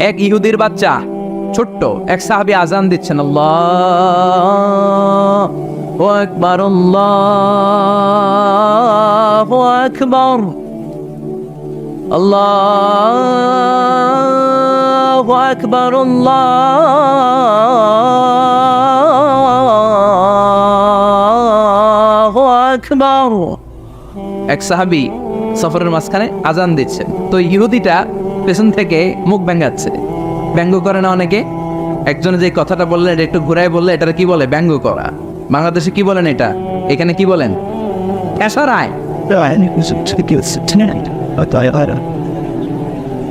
এক ইহুদির বাচ্চা ছোট্ট এক সাহাবী আজান দিচ্ছেন, আল্লাহু আকবার আল্লাহু আকবার আল্লাহু আকবার আল্লাহু আকবার। এক সাহাবী সফরের মাঝখানে আজান দিচ্ছেন, তো ইহুদিটা পেছন থেকে মুখ ব্যঙ্গাচ্ছে। ব্যঙ্গ করে না অনেকে? একজনে যে কথাটা বললেন এটা একটু ঘুরাই বললে এটা কি বলে? ব্যঙ্গ করা। বাংলাদেশে কি বলেন এটা? এখানে কি বলেন? ঠেসারায়।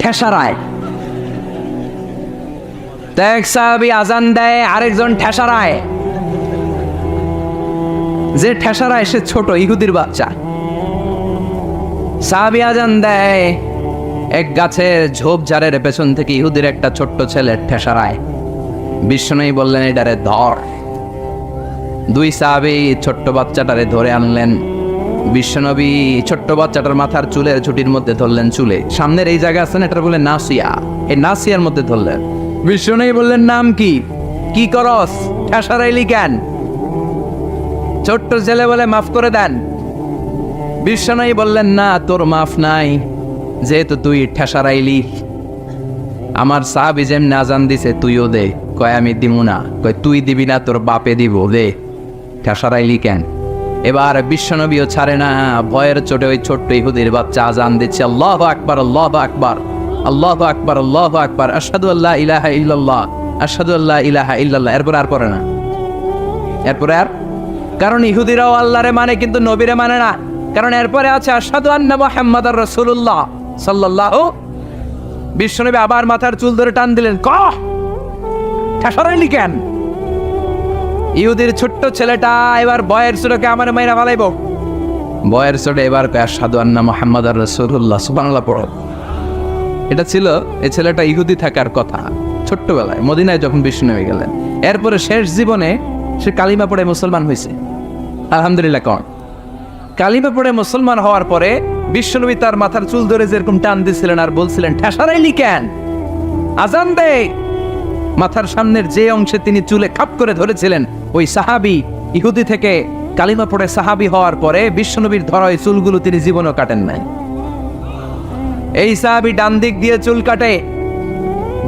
ঠেসারায়। এক সাহাবী আজান দেয়, আরেকজন ঠেসারায়। যে ঠেসারায় সে ছোট ইহুদির বাচ্চা। সাহাবী আজান দেয়, এক গাছের ঝোপঝাড়ের পেছন থেকে ইহুদির একটা ছোট্ট ছেলে ঠেসারায়। বিশ্বনবী বললেন এটারে ধর। দুই সাহাবী ছোট্ট বাচ্চাটারে ধরে আনলেন। বিশ্বনবী ছোট্ট বাচ্চাটার মাথার চুলের ঝুটির মধ্যে ধরলেন, চুলে সামনের এই জায়গা আছে না, এটা বলে নাসিয়া, এই নাসিয়ার মধ্যে ধরলেন। বিশ্বনবী বললেন নাম কি? কি করস? ঠেসারাইলি কেন? ছোট্ট ছেলে বলে মাফ করে দেন। বিশ্বনবী বললেন না, তোর মাফ নাই, যেহেতু তুই ঠেসারাইলি। আমার সাহাবী যেমনি আজান দিছে তুইও দে। কয় আমি দিব না। কয় তুই দিবি না, তোর বাপে দিব, দে। ঠেসারাইলি কেন? এবার বিশ্বনবীও ছাড়ে না, ভয়ের চোটে ওই ছোট্ট ইহুদির বাচ্চা আজান দিচ্ছে, আল্লাহু আকবার আল্লাহু আকবার আল্লাহু আকবার আল্লাহু আকবার আশহাদু আল্লা ইলাহা ইল্লাল্লাহ আশহাদু আল্লা ইলাহা ইল্লাল্লাহ। এরপর আর পড়ে না। এরপরে আর, কারণ ইহুদিরাও আল্লাহরে মানে কিন্তু নবীরে মানে না। কারণ এরপরে আছে আশহাদু আন্না মুহাম্মাদার রাসূলুল্লাহ সাল্লাল্লাহু। বিশ্বনবী আবার মাথার চুল ধরে টান দিলেন, কহ ঠেসারাইলি কেন? ইহুদির ছোট্ট ছেলেটা এবার বয়ের চোটে আমার মাইরা ফালাইব। বয়ের চোটে এবার কয় আশহাদু আন্না মুহাম্মাদার রাসূলুল্লাহ, সুবহানাল্লাহ পড়ো। এটা ছিল এই ছেলেটা ইহুদি থাকার কথা ছোট্টবেলায় মদিনায় যখন বিশ্বনবী গেলেন। এরপরে শেষ জীবনে সে কালিমা পড়ে মুসলমান হয়েছে, আলহামদুলিল্লাহ। কন কালিমা পড়ে মুসলমান হওয়ার পরে বিশ্বনবী তার মাথার চুল ধরে যেরকম টান দিছিলেন আর বলছিলেন ঠেসারাইলি কেন? আজান দে। মাথার সামনের যে অংশে তিনি চুলে খাপ করে ধরেছিলেন, ওই সাহাবী ইহুদি থেকে কালিমা পড়ে সাহাবী হওয়ার পরে বিশ্বনবীর ধরা ওই চুলগুলো তিনি জীবনও কাটেন নাই। এই সাহাবী ডান দিক দিয়ে চুল কাটে,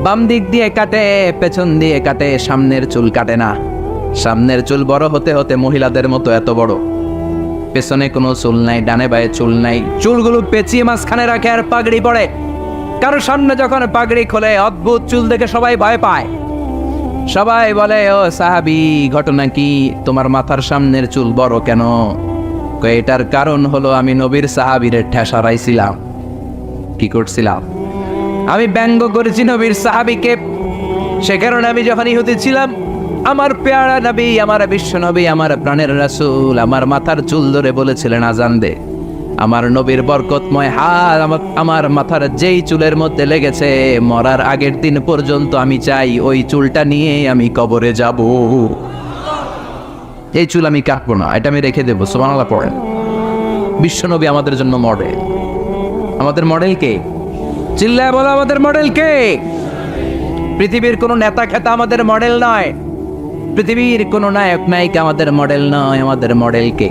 বাম দিক দিয়ে কাটে, পেছন দিয়ে কাটে, সামনের চুল কাটে না। সামনের চুল বড় হতে হতে মহিলাদের মতো এত বড়, পেছনে কোনো চুল নাই, ডানে বায়ে চুল নাই। চুলগুলো পেঁচিয়ে মাঝখানে রাখে আর পাগড়ি পরে। কারো সামনে যখন পাগড়ি খোলে অদ্ভুত চুল দেখে সবাই ভয় পায়। সবাই বলে, ও সাহাবী ঘটনা কি? তোমার মাথার সামনের চুল বড় কেন? এটার কারণ হলো আমি নবীর সাহাবীরে ঠেসারাইছিলাম। কি করছিলাম? আমি ব্যঙ্গ করেছি নবীর সাহাবীকে। সে কারণে আমি যখন ইহুদি ছিলাম, আমার পেয়ারা নবী, আমার বিশ্ব নবী, আমার প্রাণের রাসূল আমার মাথার চুল ধরে বলেছিলেন আজান দে। আমার নবীর বরকতময় হাত আমার মাথার যেই চুলের মধ্যে লেগেছে, মরার আগের দিন পর্যন্ত আমি চাই ওই চুলটা নিয়ে আমি কবরে যাব। এই চুল আমি কাটবো না, এটা আমি রেখে দেবো। সুবহানাল্লাহ পড়েন। বিশ্ব নবী আমাদের জন্য মডেল। আমাদের মডেল কে? চিল্লায় বলো, আমাদের মডেল কে? পৃথিবীর কোনো নেতা খেতা আমাদের মডেল নয়, পৃথিবীর কোনো নায়ক নায়িকা আমাদের মডেল নয়। আমাদের মডেল কে?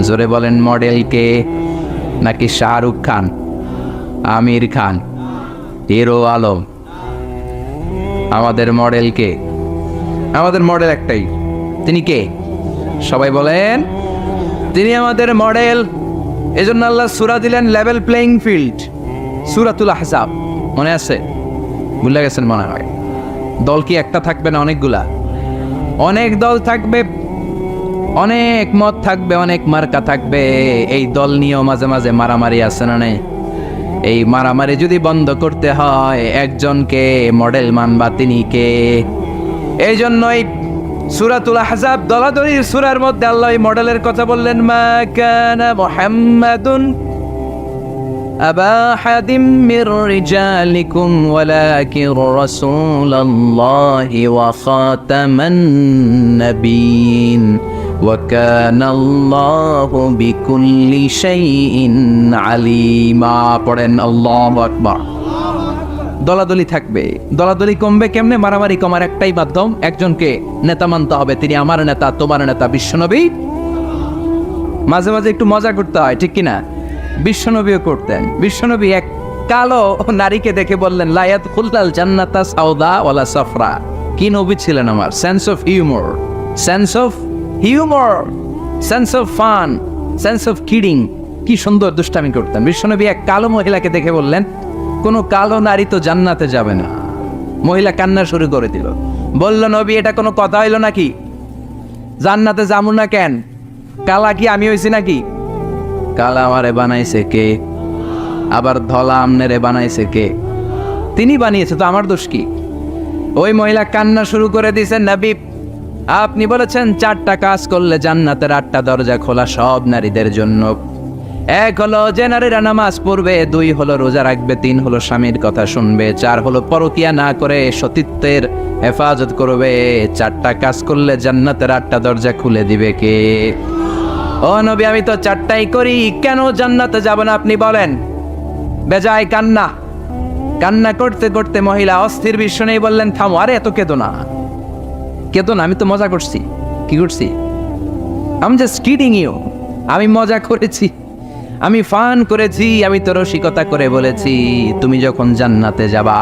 জোরে বলেন, মডেল কে? নাকি শাহরুখ খান, আমির খান, হিরো আলম? আমাদের মডেল কে? আমাদের মডেল একটাই। তিনি কে? সবাই বলেন, তিনি আমাদের মডেল। এজন্য আল্লাহ সূরা দিলেন লেভেল প্লেইং ফিল্ড, সূরাতুল আহজাব। মনে আছে? ভুলে গেছেন মনে হয়। দল কি একটা থাকবে না অনেকগুলা? অনেক দল থাকবে, অনেক মত থাকবে, অনেক মার্কা থাকবে। এই দল নিয়েও মাঝে মাঝে মারামারি আছে না নাই? এই মারামারি যদি বন্ধ করতে হয়, একজনকে মডেল মানবা, তিনি কে? এই জন্যই সূরাতুল আহজাব দলাদলির সূরার মধ্যে আল্লাহ এই মডেলের কথা বললেন, মা কানা মুহাম্মাদুন আবা হাদিম মির রিজালিকুম ওয়ালাকিন রাসূলুল্লাহি ওয়া খাতামান নাবিয়্যিন ওয়া কানা আল্লাহু বিকুল্লি শাইইন আলিমা। পড়েন আল্লাহু আকবার। দলাদলি থাকবে। দলাদলি কমবে কেমনে? মারামারি কমার একটাই মাধ্যম, একজনকে নেতা মানতে হবে, তিনি আমার নেতা, তোমার নেতা বিশ্বনবী। মাঝে মাঝে একটু মজা করতে হয়, ঠিক কিনা? বিশ্বনবীও করতেন। বিশ্বনবী এক কালো নারীকে দেখে বললেন, লা ইয়াদখুলুল জান্নাতা সাউদা ওয়ালা সাফরা। কি নবী ছিলেন আমার! Sense of humour, sense of humour, sense of fun, sense of kidding. কি সুন্দর দুষ্টামি করতেন। বিশ্বনবী এক কালো মহিলাকে দেখে বললেন, কোনো কালো নারী তো জান্নাতে যাবে না। মহিলা কান্না শুরু করে দিল, বলল, নবী এটা কোনো কথা হইল নাকি? জান্নাতে যাবো না কেন? কালা কি আমি হইছি নাকি? কালা আমারে বানাইছে কে? আবার ধলা আমনেরে বানাইছে কে? তিনি বানিয়েছে, তো আমার দোষ কি? ওই মহিলা কান্না শুরু করে দিয়েছেন, নবী আপনি বলেছেন 4টা কাজ করলে জান্নাতের 8টা দরজা খোলা সব নারীদের জন্য। 1 হলো যে নারীরা নামাজ পড়বে, 2 হলো রোজা রাখবে, 3 হলো স্বামীর কথা শুনবে, 4 হলো পরকিয়া না করে সতীত্বের হেফাজত করবে। 4টা কাজ করলে জান্নাতের 8টা দরজা খুলে দিবে কে? ও নবী আমি তো 4টাই করি, কেন জান্নাতে যাব না আপনি বলেন? বেজায় কান্না। কান্না করতে করতে মহিলা অস্থির। বিশ্ব নেই বললেন, থামো, আরে এত কেঁদো না, কেঁদো না, আমি তো মজা করছি। কি করছি? I am just kidding you. আমি মজা করেছি, আমি ফান করেছি, আমি তো রসিকতা করে বলেছি তুমি যখন জান্নাতে যাবা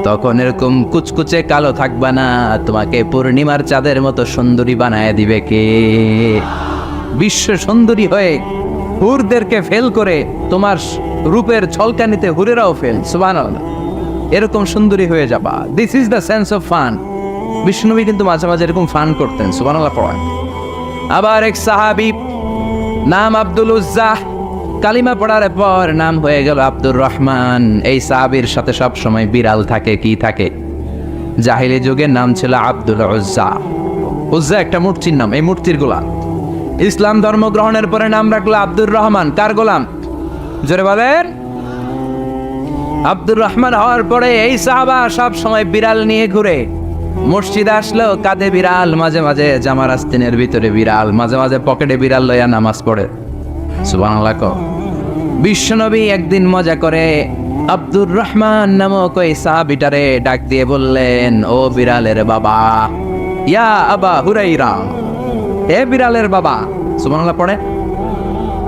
তখন এরকম কুচকুচে কালো থাকবা না, তোমাকে পূর্ণিমার চাঁদের মতো সুন্দরী বানায় দিবে কে? বিশ্ব সুন্দরী হয়ে হুরদেরকে ফেল করে তোমার রূপের ছলকানিতে হুরেরাও ফেল। সুবহানাল্লাহ, এরকম সুন্দরী হয়ে যাবা। This is the sense of fun. বিষ্ণুনবী কিন্তু মাঝে মাঝে এরকম ফান করতেন। সুবহানাল্লাহ পড়েন। আবার এক সাহাবী নাম আব্দুল উজ্জা, কালিমা পড়ার পর নাম হয়ে গেল আব্দুর রহমান। এই সাহাবীর সাথে সব সময় বিড়াল থাকে। কি থাকে? জাহিলি যুগের নাম ছিল আব্দুল উজ্জা। উজ্জা একটা মূর্তির নাম, এই মূর্তির গোলাম। ইসলাম ধর্ম গ্রহণের পরে নাম রাখলো আব্দুর রহমান। কার গোলাম? জোরে বলেন। আব্দুর রহমান হওয়ার পরে এই সাহাবা সব সময় বিড়াল নিয়ে ঘুরে। মসজিদে আসলো কাঁধে বিড়াল, মাঝে মাঝে জামার আস্তিনের ভিতরে বিড়াল, মাঝে মাঝে পকেটে বিড়াল লইয়া নামাজ পড়ে। সুবহানাল্লাহ। বিশ্বনবী একদিন মজা করে আব্দুর রহমান নামক ওই সাহাবীটারে ডাক দিয়ে বললেন, ও বিড়ালের বাবা, ইয়া আবা হুরাইরা, এ বিড়ালের বাবা। সুবহানাল্লাহ পড়ে।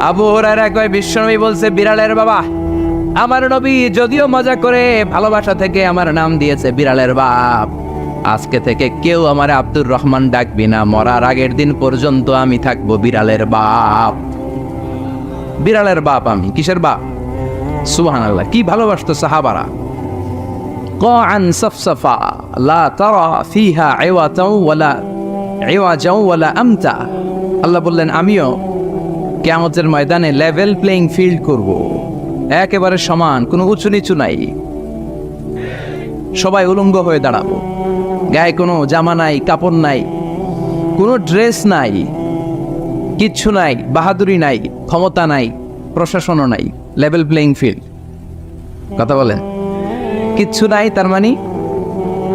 আবু হুরায়রা কয়, বিশ্বনবী বলছে বিড়ালের বাবা। আমার নবী যদিও মজা করে ভালোবাসা থেকে আমার নাম দিয়েছে বিড়ালের বাপ, আজকে থেকে কেউ আমার আব্দুর রহমান ডাকবি না, মরার আগের দিন পর্যন্ত আমি থাকবো বিড়ালের বাপ। বিড়ালের বাপ আমি। কিসের বাপ? সুবহানাল্লাহ। কি ভালোবাসতো সাহাবারা। কাআন সাফসাফা লা তারা ফিহা ইওয়াতাও ওয়ালা আমতা। আল্লাহ বললেন, আমিও কিয়ামতের ময়দানে লেভেল প্লেইং ফিল্ড করব, একেবারে সমান, কোনো উঁচু নিচু নাই। সবাই উলঙ্গ হয়ে দাঁড়াবো, গায়ে কোনো জামা নাই, কাপড় নাই, কোনো ড্রেস নাই, কিচ্ছু নাই, বাহাদুরি নাই, ক্ষমতা নাই, প্রশাসনও নাই। Level playing field. কথা বলেন। কিচ্ছু নাই, তার মানে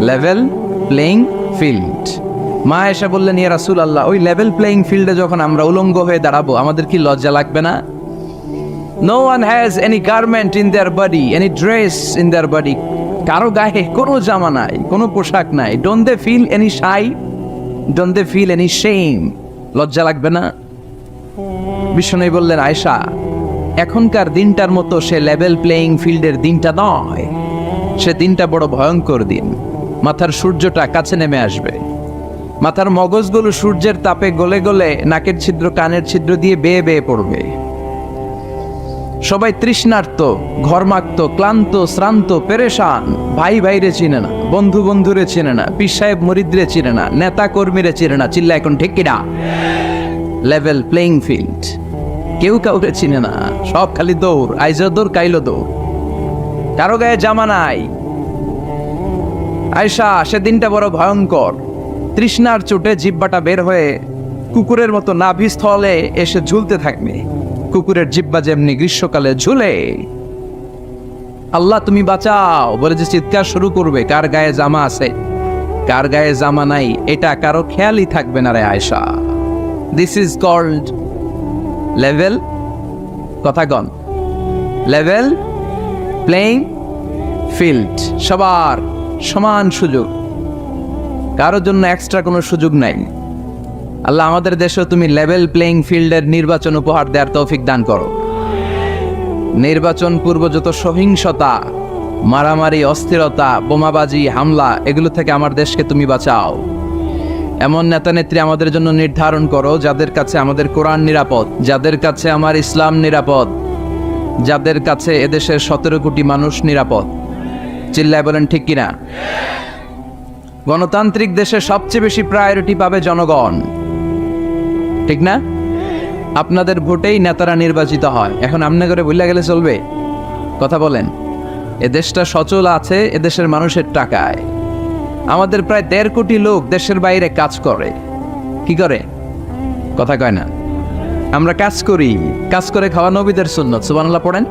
লেভেল প্লেইং ফিল্ড। মা এসে বললেন, ইয়া রাসূলুল্লাহ, ওই লেভেল প্লেইং ফিল্ডে যখন আমরা উলঙ্গ হয়ে দাঁড়াবো আমাদের কি লজ্জা লাগবে না? No one has any garment in their body, any dress in their body. কারো গায়ে কোনো জামা নাই, কোনো পোশাক নাই। Don't they feel any shy? Don't they feel any shame? লজ্জা লাগবে না? বিষ্ণু বললেন, আয়েশা, এখনকার দিনটার মতো সে লেভেল প্লেইং ফিল্ডের দিনটা নয়, সে দিনটা বড় ভয়ঙ্কর দিন। মাথার সূর্যটা কাছে নেমে আসবে, মাথার মগজগুলো সূর্যের তাপে গলে গলে নাকের ছিদ্র কানের ছিদ্র দিয়ে বেয়ে বেয়ে পড়বে। সবাই তৃষ্ণার্ত, ঘর্মাক্ত, ক্লান্ত, শ্রান্ত, পেরেশান। ভাই ভাইরে চিনে না, বন্ধু বন্ধুরে চিনে না, পীর সাহেব মুরিদরে চিনে না, নেতা কর্মীরে চিনে না। চিল্লা এখন ঠিক কিনা? Level playing field. কেউ কাউকে চিনে না, সব খালি দৌড়, আইজো দৌড়, কাইলো দৌড়। কারো গায়ে জামা নাই। আয়েশা, সেদিনটা বড় ভয়ঙ্কর। তৃষ্ণার চোটে জিহ্বাটা বের হয়ে কুকুরের মতো নাভিস্থলে এসে ঝুলতে থাকবে। কুকুরের জিহ্বা যেমনি গ্রীষ্মকালে ঝুলে। আল্লাহ তুমি বাঁচাও বলে যে চিৎকার শুরু করবে। কার গায়ে জামা আছে, কার গায়ে জামা নাই, এটা কারো খেয়ালই থাকবে না রে Ayesha. This is called level, কথাগণ, লেভেল প্লেইং ফিল্ড, সবার সমান সুযোগ, কারোর জন্য এক্সট্রা কোনো সুযোগ নাই। আল্লাহ আমাদের দেশেও তুমি লেভেল প্লেইং ফিল্ডের নির্বাচন উপহার দেওয়ার তৌফিক দান করো। নির্বাচন পূর্ব যত সহিংসতা, মারামারি, অস্থিরতা, বোমাবাজি, হামলা, এগুলো থেকে আমার দেশকে তুমি বাঁচাও। এমন নেতা নেত্রী আমাদের জন্য নির্ধারণ করো যাদের কাছে আমাদের কোরআন নিরাপদ, যাদের কাছে আমার ইসলাম নিরাপদ, যাদের কাছে এদেশের 17 কোটি মানুষ নিরাপদ। চিল্লায় বলেন ঠিক কিনা? গণতান্ত্রিক দেশে সবচেয়ে বেশি প্রায়োরিটি পাবে জনগণ, ঠিক না? আপনাদের ভোটেই নেতারা নির্বাচিত হয়। এখন আমনে করে ভুলে গেলে চলবে? কথা বলেন। এ দেশটা সচল আছে এদেশের মানুষের টাকায়। আমাদের প্রায় 1.5 কোটি লোক দেশের বাইরে কাজ করে। কি করে? কথা কয় না। আমরা কাজ করি, কাজ করে খাওয়া নবীদের সুন্নত। সুবহানাল্লাহ পড়েন।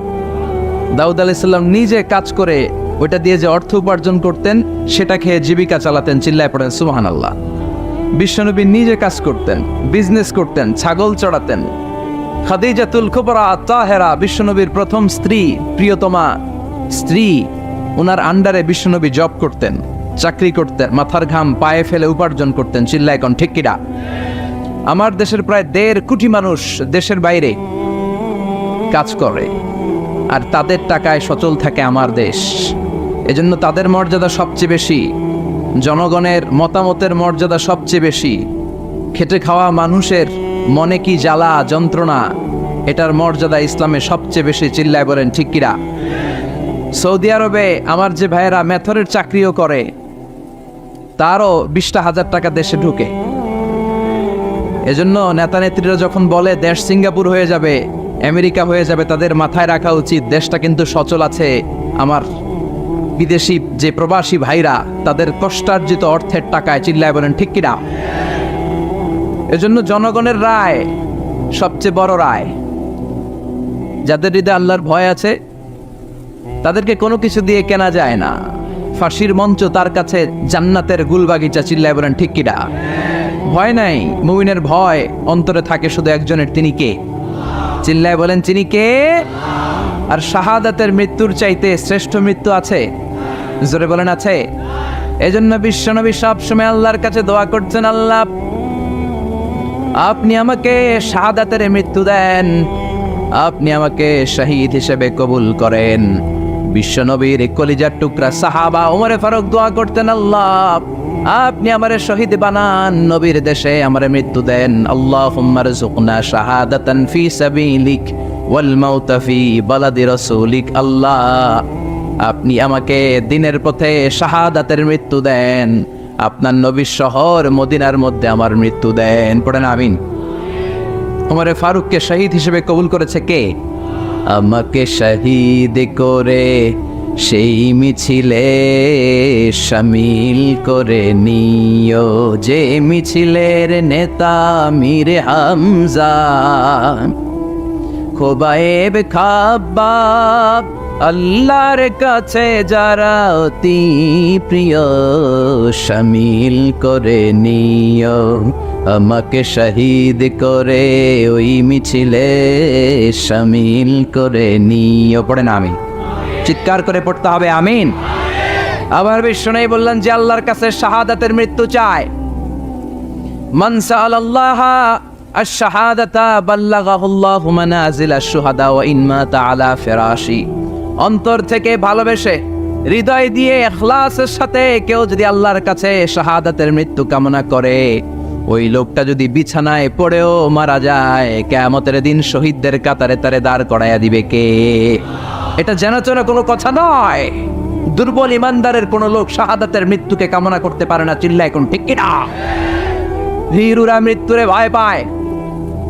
দাউদ আলাইহিস সালাম নিজে কাজ করে ওইটা দিয়ে যে অর্থ উপার্জন করতেন সেটা খেয়ে জীবিকা চালাতেন। চিল্লায় পড়েন সুবহানাল্লাহ। বিশ্বনবী নিজে কাজ করতেন, বিজনেস করতেন, ছাগল চড়াতেন। খাদিজাতুল কুবরা তাহেরা, বিশ্বনবীর প্রথম স্ত্রী, প্রিয়তমা স্ত্রী, ওনার আন্ডারে বিশ্বনবী জব করতেন, চাকরি করতেন, মাথার ঘাম পায়ে ফেলে উপার্জন করতেন। চিল্লায় কোন ঠিক কিনা? আমার দেশের প্রায় 1.5 কোটি মানুষ দেশের বাইরে কাজ করে, আর তাদের টাকায় সচল থাকে আমার দেশ। এজন্য তাদের মর্যাদা সবচেয়ে বেশি, জনগণের মতামতের মর্যাদা সবচেয়ে বেশি। খেটে খাওয়া মানুষের মনে কি জ্বালা যন্ত্রণা, এটার মর্যাদা ইসলামে সবচেয়ে বেশি। চিল্লায় বলেন ঠিক কিনা? সৌদি আরবে আমার যে ভাইয়েরা মেথরের চাকরিও করে, তারও 20,000 টাকা দেশে ঢুকে। এজন্য নেতা নেত্রীরা যখন বলে দেশ সিঙ্গাপুর হয়ে যাবে, আমেরিকা হয়ে যাবে, তাদের মাথায় রাখা উচিত দেশটা কিন্তু সচল আছে আমার বিদেশি যে প্রবাসী ভাইরা তাদের কষ্টার্জিত অর্থের টাকায়। চিল্লায় বলেন ঠিক কিনা? এজন্য জনগণের রায় সবচেয়ে বড় রায়। যাদের হৃদয়ে আল্লাহর ভয় আছে তাদেরকে কোনো কিছু দিয়ে কেনা যায় না। ফাঁসির মঞ্চ তার কাছে জান্নাতের গুলবাগিচা। চিল্লায় বলেন ঠিক কিনা? ভয় নাই। মুমিনের ভয় অন্তরে থাকে শুধু একজনের, তিনি কে? চিল্লায় বলেন তিনি কে? আর শাহাদাতের মৃত্যুর চাইতে শ্রেষ্ঠ মৃত্যু আছে? জোরে বলেন আছে? এজন্য বিশ্বনবী সবসময় আল্লাহর কাছে দোয়া করছেন, আল্লাহ আপনি আমাকে শাহাদাতের মৃত্যু দেন, আপনি আমাকে শহীদ হিসেবে কবুল করেন। বিশ্বনবীর কলিজার টুকরা সাহাবা ওমরে ফারুক দোয়া করতেন, আল্লাহ আপনি আমারে শহীদ বানান, নবীর দেশে আমারে মৃত্যু দেন। আল্লাহুম্মা রযুকনা শাহাদাতান ফি সাবিলিক ওয়াল মাউতা ফি বালাদি রাসূলিক। আল্লাহ আপনি আমাকে দিনের পথে শাহাদাতের মৃত্যু দেন, আপনার নবীর শহর মদিনার মধ্যে আমার মৃত্যু দেন। পড়েন আমিন। ওমরে ফারুককে শহীদ হিসেবে কবুল করেছে কে? আমাকে শহীদ করে সেই মিছিলে শামিল করে নিও, যে মিছিলের নেতা মীর হামজা, খোবায়েব খাব্বাব, আল্লাহর কাছে যারা অতি প্রিয়, শামিল করে নিও আমাকে শহীদ করে ওই মিছিলে শামিল করে নিও। পড়েন আমিন। চিৎকার করে পড়তে হবে আমিন। আবার বিষ্ণু বললেন যে আল্লাহর কাছে শাহাদাতের মৃত্যু চায়, মান সাআলাল্লাহ আশ-শাহাদাতা বাল্লাগাহুল্লাহু মানাজিল আশ-শুহাদা ওয়া ইন মাতা আলা ফিরাশি। অন্তর থেকে ভালোবেসে হৃদয় দিয়ে ইখলাসের সাথে কেউ যদি আল্লাহর কাছে শাহাদাতের মৃত্যু কামনা করে, ওই লোকটা যদি বিছানায় পড়েও মারা যায়, কিয়ামতের দিন শহীদদের কাতারে তারে দাঁড় করাইয়া দিবে কে? এটা জানাচনা কোনো কথা নয়। দুর্বল ইমানদারের কোন লোক শাহাদাতের মৃত্যুকে কামনা করতে পারে না। চিল্লায় কোন ঠিক কিনা? ভীরুরা মৃত্যুরে ভয় পায়,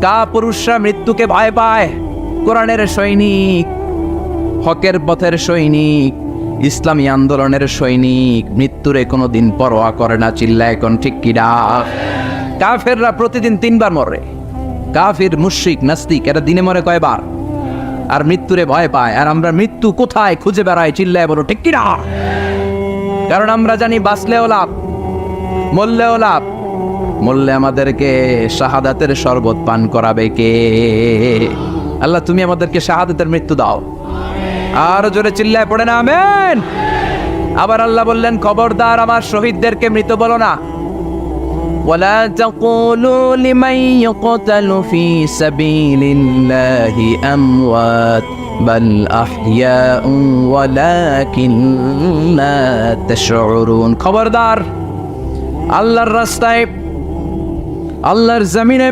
কাপুরুষরা মৃত্যুকে ভয় পায়। কোরআনের সৈনিক, হকের পথের সৈনিক, ইসলামী আন্দোলনের সৈনিক মৃত্যুরে কোনোদিন পরোয়া করে না। চিল্লায় কোন ঠিক কিনা? কাফেররা প্রতিদিন 3 বার মরে। কাফির, মুশরিক, নাস্তিক এরা দিনে মরে কয়বার? আর মৃত্যুরে ভয় পায়। আর আমরা মৃত্যু কোথায় খুঁজে বেড়াই? চিল্লায় বলো ঠিক কিনা? কারণ আমরা জানি বাঁচলেও লাভ, মরলেও লাভ। মরলে আমাদেরকে শাহাদাতের শরবত পান করাবে কে? আল্লাহ তুমি আমাদেরকে শাহাদাতের মৃত্যু দাও। আর জোরে চিল্লায় পড়ে না আমিন। আবার আল্লাহ বললেন, খবরদার আমার শহীদদেরকে মৃত বলো না। ওয়ালা তাকুলু লিমান ইয়ুকতালু ফি সাবিলিল্লাহি আমওয়াত বাল আহইয়াউ ওয়ালাকিন লা তাশউরুন। খবরদার, আল্লাহর রাস্তায়, আল্লাহর জমিনে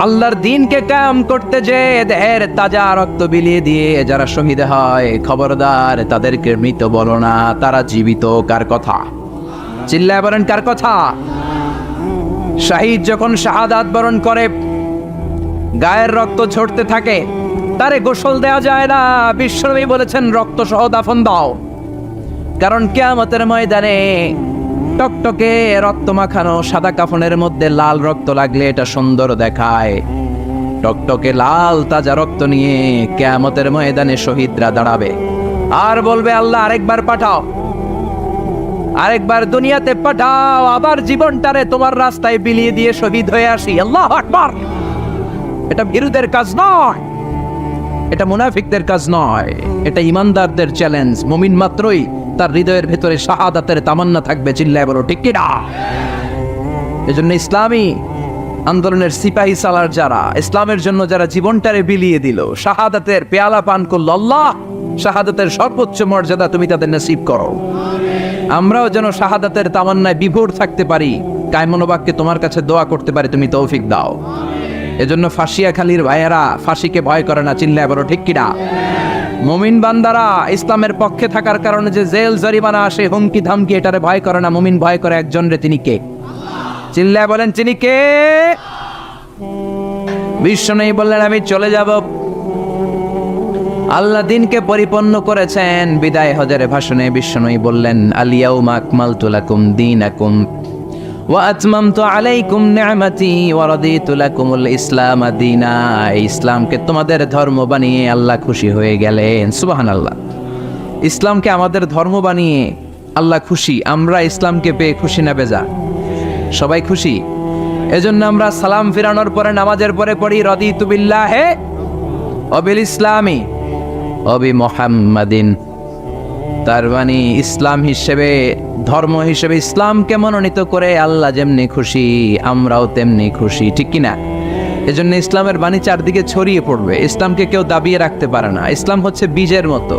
আল্লাহর দ্বীনকে কায়েম করতে যে দেহের তাজা রক্ত বিলিয়ে দিয়ে যারা শহীদ হয়, খবরদার তাদেরকে মৃত বলো না, তারা জীবিত। কার কথা? চিল্লায় বলেন, কার কথা? শহীদ যখন শাহাদাত বরণ করে, গায়ের রক্ত ঝরতে থাকে, তারে গোসল দেওয়া যায় না। বিশ্বনবী বলেছেন, রক্ত সহ দাফন দাও। কারণ কিয়ামতের ময়দানে টকটকে রক্ত মাখানো সাদা কাফনের মধ্যে লাল রক্ত লাগলে এটা সুন্দর দেখায়। টকটকে লাল তাজা রক্ত নিয়ে কিয়ামতের ময়দানে শহীদরা দাঁড়াবে আর বলবে, আল্লাহ আরেকবার পাঠাও, আরেকবার দুনিয়াতে পাঠাও, আবার জীবনটারে তোমার রাস্তায় বিলিয়ে দিয়ে শহীদ হয়ে আসি। আল্লাহু আকবার। এটা ভীরুদের কাজ নয়, এটা মুনাফিকদের কাজ নয়, এটা ইমানদারদের চ্যালেঞ্জ। মুমিন মাত্রই তার হৃদয়ের ভেতরে শাহাদাতের তামান্না থাকবে। চিল্লায় বলো ঠিক কিনা? এজন্য ইসলামী আন্দোলনের সিপাহী সালার যারা, ইসলামের জন্য যারা জীবনটারে বিলিয়ে দিল, শাহাদাতের পেয়ালা পান করল, আল্লাহ শাহাদাতের সর্বোচ্চ মর্যাদা তুমি তাদের নসিব করো। আমরাও যেন শাহাদাতের তামান্নায় বিভোর থাকতে পারি, কায়মনোবাক্যে তোমার কাছে দোয়া করতে পারি, তুমি তৌফিক দাও। এজন্য ফাঁসিয়াখালীর ভাইয়েরা ফাঁসিকে ভয় করে না। চিল্লায় বলো ঠিক কিনা? মুমিন বান্দারা ইসলামের পক্ষে থাকার কারণে যে জেল জরিমানা আসে, হুমকি ধামকি, এটারে ভয় করে না। মুমিন ভয় করে একজন রে, তিনি কে? চিল্লায় বলেন, তিনি কে? বিশ্বনবী বললেন, আমি চলে যাব। আল্লাহ দিনকে পরিপূর্ণ করেছেন। বিদায় হজের ভাষণে বিশ্বনবী বললেন, আল ইয়াউমা আকমালতু লাকুম দীনাকুম ওয়া আতমামতু আলাইকুম নি'মাতি ওয়া রাদিতু লাকুমুল ইসলাম দীনা। ইসলামকে তোমাদের ধর্ম বানিয়ে আল্লাহ খুশি হয়ে গেলেন। সুবহানাল্লাহ। ইসলামকে আমাদের ধর্ম বানিয়ে আল্লাহ খুশি। আমরা ইসলামকে পেয়ে খুশি না বেজা? সবাই খুশি। এজন্য আমরা সালাম ফিরানোর পরে, নামাজের পরে পড়ি, রাদিতু বিল্লাহি ওয়া বিল ইসলামি ওয়া বি মুহাম্মাদিন। তার মানে ইসলাম হিসেবে, ধর্ম হিসেবে ইসলামকে মনোনীত করে আল্লাহ যেমনি খুশি, আমরাও তেমনি খুশি। ঠিক কিনা? এজন্য ইসলামের বাণী চারদিকে ছড়িয়ে পড়বে। ইসলামকে কেউ দাবিয়ে রাখতে পারে না। ইসলাম হচ্ছে বীজের মতো,